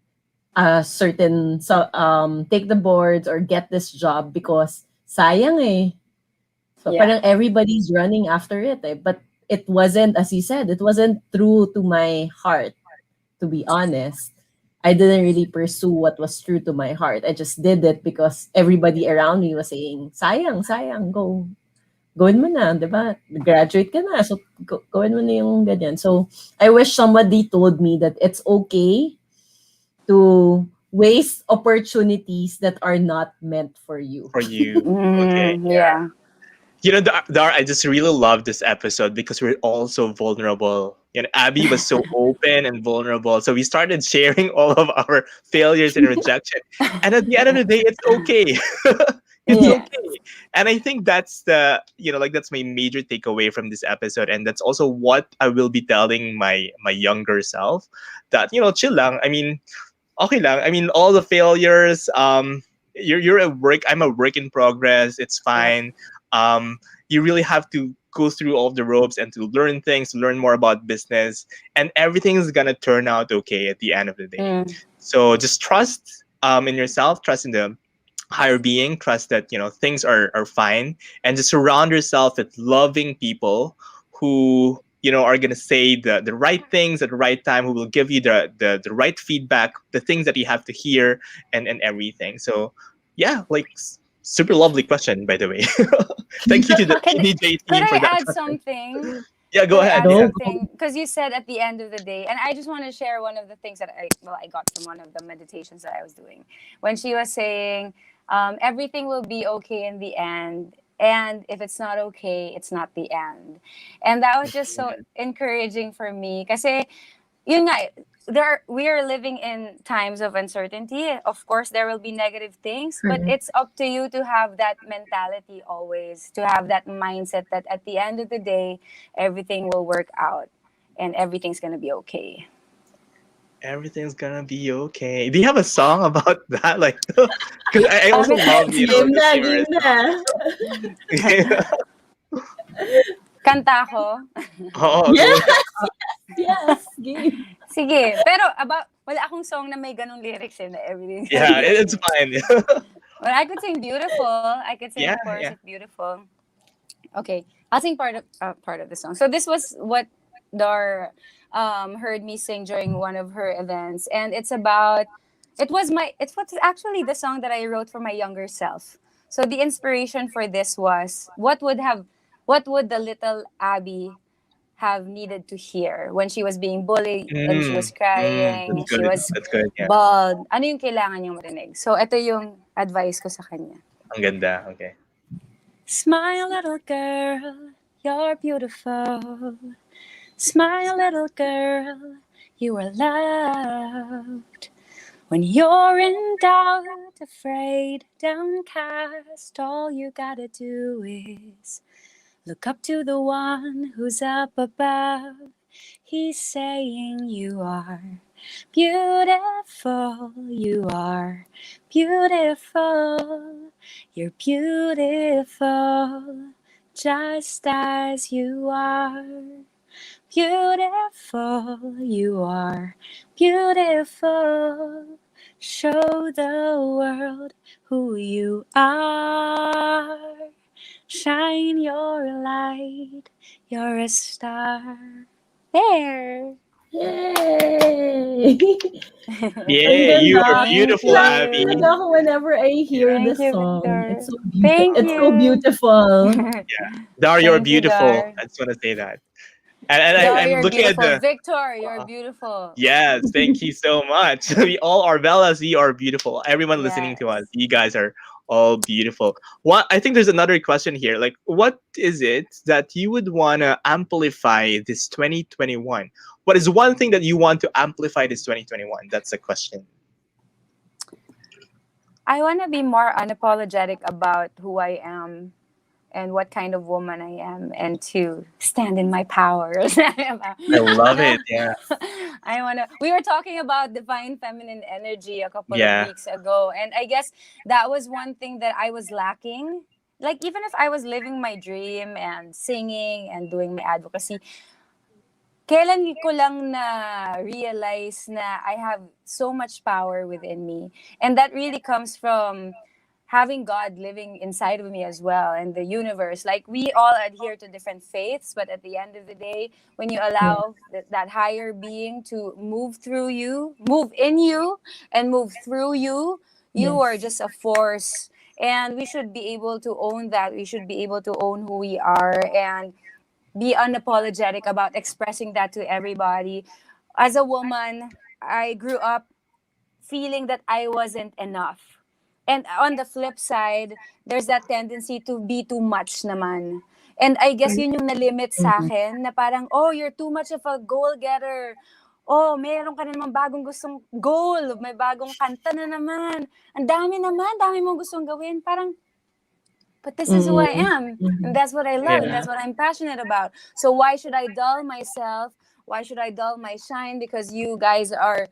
take the boards or get this job because sayang eh. So yeah. parang everybody's running after it eh. But it wasn't, as you said, it wasn't true to my heart, to be honest. I didn't really pursue what was true to my heart. I just did it because everybody around me was saying, sayang, sayang, go. Gawin mo na, di ba? Graduate ka na, so gawin mo na yung ganyan. So, I wish somebody told me that it's okay to waste opportunities that are not meant for you. For you. Okay. Mm, yeah. Dar, I just really love this episode because we're all so vulnerable. Abby was so open and vulnerable. So we started sharing all of our failures and rejection. And at the end of the day, it's okay. It's Yeah. okay. And I think that's that's my major takeaway from this episode. And that's also what I will be telling my younger self that, chill lang. I mean, okay lang. I mean, all the failures, you're a work, I'm a work in progress. It's Yeah. fine. You really have to go through all the ropes and to learn things, to learn more about business, and everything is gonna turn out okay at the end of the day. Mm, So just trust in yourself, trust in the higher being, trust that things are fine, and just surround yourself with loving people who are going to say the right things at the right time, who will give you the right feedback, the things that you have to hear, and everything. So yeah, like super lovely question, by the way. Thank you to the Could, BDJ could team I for that add question. something? Yeah, go Could I ahead. add Yeah. something? Because you said at the end of the day, and I just want to share one of the things that I got from one of the meditations that I was doing. When she was saying, everything will be okay in the end. And if it's not okay, it's not the end. And that was just so encouraging for me. Kasi yun nga, we are living in times of uncertainty. Of course, there will be negative things, but Correct. it's up to you to have that mentality always, to have that mindset that at the end of the day, everything will work out and everything's going to be okay. Everything's gonna be okay. Do you have a song about that? Like, because I also love, Game the na, humorous game na. song. Kanta ko. Oo, go. Yes, yes, game. Sige. Pero wala akong song na may ganong lyrics na everything's gonna Yeah, be okay. it's fine. Well, I could sing beautiful. I could sing, Yeah, of course, yeah. it's beautiful. Okay, I'll sing part of the song. So this was what Dar heard me sing during one of her events, and it's about it was actually the song that I wrote for my younger self. So the inspiration for this was what would the little Abby have needed to hear when she was being bullied and she was That's crying, she good. was That's good. Yeah. bald. Ano yung kailangan niyang marinig? So ito yung advice ko sa kanya. Ang ganda. Okay. Smile, little girl, you're beautiful. Smile, little girl, you are loved. When you're in doubt, afraid, downcast, all you gotta do is Look up to the one who's up above. He's saying you are beautiful. You are beautiful. You're beautiful just as you are. Beautiful, you are beautiful. Show the world who you are. Shine your light, you're a star. There. Yay! Ang Yeah, you ganda. are Thank beautiful, Laugh Abby. you. talaga ako whenever I hear Thank this you, song. Victor. It's so beautiful. Thank It's so you. beautiful. Dar, you're Thank you, beautiful. Dar. I just want to say that. And Dar, I'm you're looking at beautiful. the. Victor, you're uh, beautiful. yes, thank you so much. We all are Bellas. We are beautiful. Everyone listening to us, Yes. you guys are all beautiful. What I think there's another question here. Like, what is it that you would want to amplify this 2021? What is one thing that you want to amplify this 2021? That's the question. I want to be more unapologetic about who I am and what kind of woman I am, and to stand in my power. I love it. Yeah. I want to. We were talking about divine feminine energy a couple of Yeah. weeks ago, and I guess that was one thing that I was lacking. Like, even if I was living my dream and singing and doing my advocacy, kailan ko lang na realize na I have so much power within me. And that really comes from having God living inside of me as well, and the universe. Like, we all adhere to different faiths, but at the end of the day, when you Yeah. allow that higher being to move through you, move in you, and move through you, you are Yes. just a force. And we should be able to own that. We should be able to own who we are and be unapologetic about expressing that to everybody. As a woman, I grew up feeling that I wasn't enough. And on the flip side, there's that tendency to be too much naman. And I guess yun yung nalimit sa Mhm. akin na parang, oh, you're too much of a goal getter. Oh, meron ka na naman bagong gustong goal. May bagong kanta na naman. Ang dami naman, dami mong gustong gawin. Parang, but this is who I Mhm. am, and Mhm. that's what I love, and Yeah. that's what I'm passionate about. So why should I dull myself? Why should I dull my shine because you guys are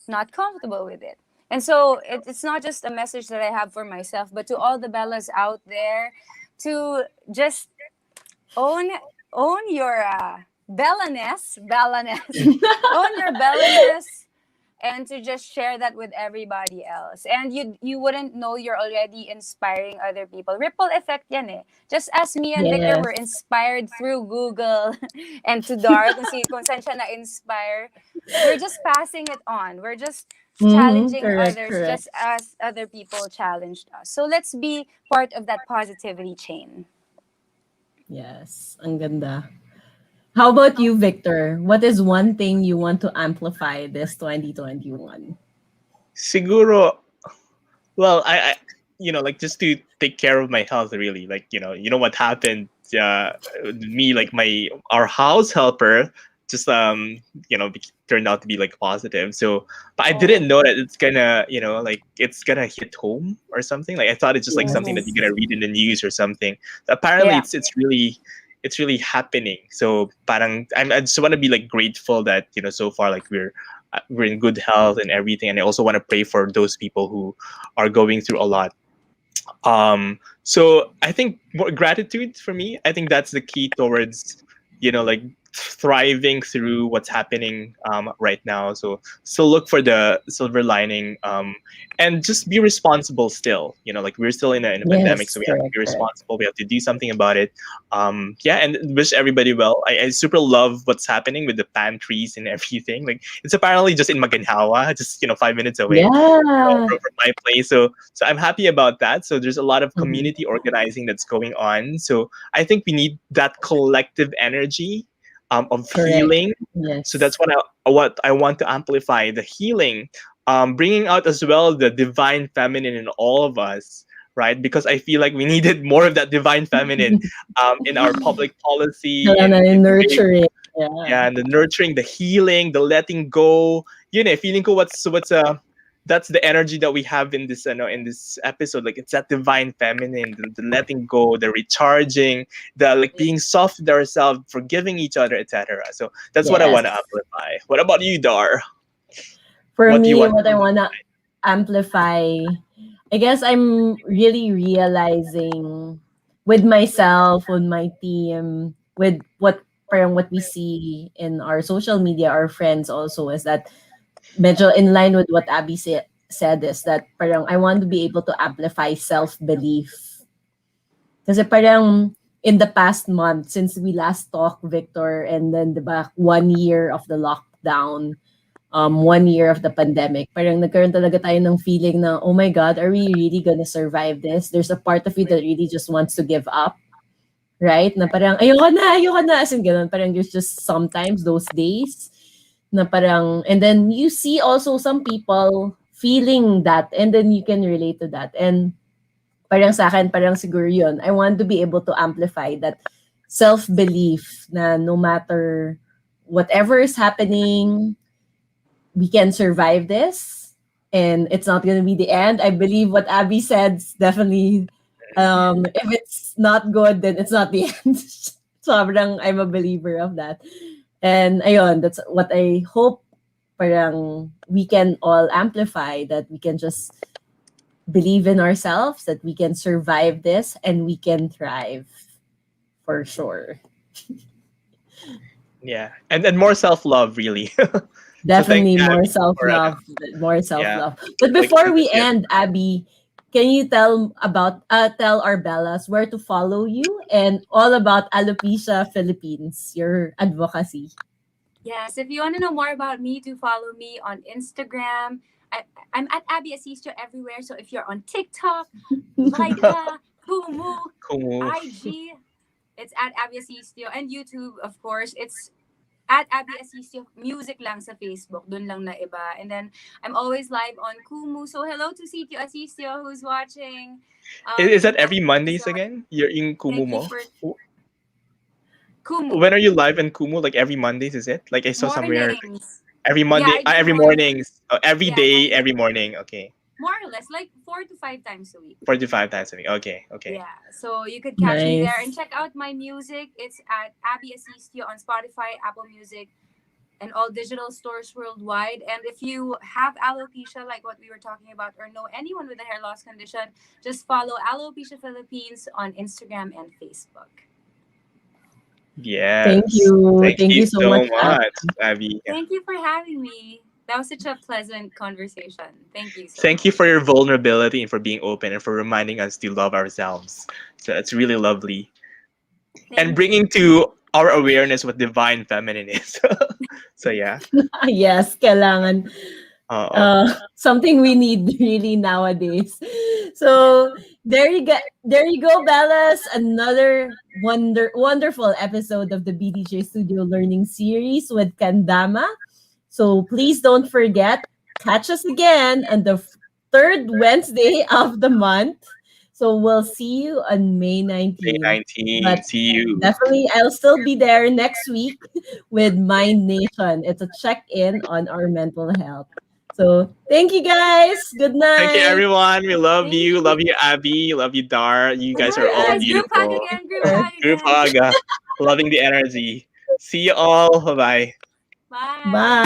not comfortable with it? And so it's not just a message that I have for myself, but to all the Bellas out there, to just own own your bellaness, own your bellaness, and to just share that with everybody else. And you wouldn't know you're already inspiring other people. Ripple effect yan eh. Just as me and Victor Yes. were inspired through Google and to Dar kung saan siya na-inspire, we're just passing it on. We're just Mhm. challenging Correct, others correct. just as other people challenged us. So let's be part of that positivity chain. Yes. Ang ganda. How about you, Victor? What is one thing you want to amplify this 2021? Siguro, well, I like just to take care of my health, really. Like, what happened. Me, like our house helper, just turned out to be like positive. So, but I didn't know that it's gonna, like it's gonna hit home or something. Like I thought it's just like something that Yes. you're gonna read in the news or something. So apparently, Yeah. it's really happening. So, parang I just want to be like grateful that so far like we're in good health and everything, and I also want to pray for those people who are going through a lot. So I think more gratitude for me, I think that's the key towards like thriving through what's happening right now. So still look for the silver lining, and just be responsible still. Like we're still in a pandemic, Yes, so we have to correct, be correct. responsible, we have to do something about it. Yeah, and wish everybody well. I super love what's happening with the pantries and everything. Like it's apparently just in Maginhawa, just 5 minutes away Yeah. from my place. So I'm happy about that. So there's a lot of Mhm. community organizing that's going on. So I think we need that collective energy of Correct. healing. So that's Yes. what I want to amplify, the healing, bringing out as well the divine feminine in all of us. Right, because I feel like we needed more of that divine feminine in our public policy, Kailangan in yung the way, nurturing. Yeah. yeah, and the nurturing, the healing, the letting go. Feeling ko what's that's the energy that we have in this in this episode. Like it's that divine feminine, the letting go, the recharging, the like being soft with ourselves, forgiving each other, etc. So that's what I Yes. want to amplify. What about you, Dar? For What do you me, want what to I want to amplify? amplify, I guess I'm really realizing with myself, with my team, with what parang what we see in our social media, our friends also, is that medyo in line with what Abby said, is that parang I want to be able to amplify self-belief. Kasi parang in the past month, since we last talked, Victor, and then diba, 1 year of the lockdown, 1 year of the pandemic, parang nagkaroon talaga tayo ng feeling na, oh my God, are we really gonna survive this? There's a part of you that really just wants to give up, right? Na parang, ayoko na, as in ganun. Parang there's just sometimes those days na parang, and then you see also some people feeling that, and then you can relate to that. And parang sa akin, parang siguro yun, I want to be able to amplify that self-belief na no matter whatever is happening, we can survive this and it's not going to be the end. I believe what Abby said is definitely, if it's not good, then it's not the end. Sobrang I'm a believer of that. And ayun, that's what I hope parang we can all amplify, that we can just believe in ourselves, that we can survive this and we can thrive for sure. Yeah, and more self love, really. So thank Definitely more Abby for self-love, more yeah, self-love. But like before we yeah. end, Abby, can you tell our Bellas where to follow you and all about Alopecia Philippines, your advocacy? Yes, if you want to know more about me, to follow me on Instagram. I'm at Abby Asistio everywhere. So if you're on TikTok, Laika, Kumu, Cool. IG, it's at Abby Asistio. And YouTube, of course, it's at Abby Asistio. Music lang sa Facebook. Dun lang na iba. And then I'm always live on Kumu. So hello to Sitio Asistio who's watching. Is that Every every Mondays episode. again? You're in Kumu Thank you mo? for Kumu. When are you live in Kumu? Like every Mondays, is it? Like I saw somewhere Mornings. every Yeah, Monday, I do every morning. mornings, every Yeah, day, every morning. Okay, more or less, like 4 to 5 times a week. 45 times a week. Okay, okay. Yeah, so you could catch me there and Nice. check out my music. It's at Abby Asistio on Spotify, Apple Music, and all digital stores worldwide. And if you have alopecia, like what we were talking about, or know anyone with a hair loss condition, just follow Alopecia Philippines on Instagram and Facebook. Thank Yes. you. Thank Thank you you so so much, much, Abby. Thank you for having me. That was such a pleasant conversation. Thank you so Thank you for much. your vulnerability and for being open and for reminding us to love ourselves. So it's really lovely. And Thank bringing you. to our awareness what divine feminine is. So yeah. Yes, kailangan. Uh, Something we need really nowadays. So there you go, Bellas. Another wonderful episode of the BDJ Studio Learning Series with Kandama. So please don't forget, catch us again on the third Wednesday of the month. So we'll see you on May May 19th. 19. But See you. definitely, I'll still be there next week with Mind Nation. It's a check-in on our mental health. So thank you guys. Good Thank you, night. everyone. We love Thank you. you. Love you, Abby. Love you, Dar. You guys are all Yes, group hug beautiful. again, group hug Group again. hug. Loving the energy. See you all. Bye bye. Bye. Bye.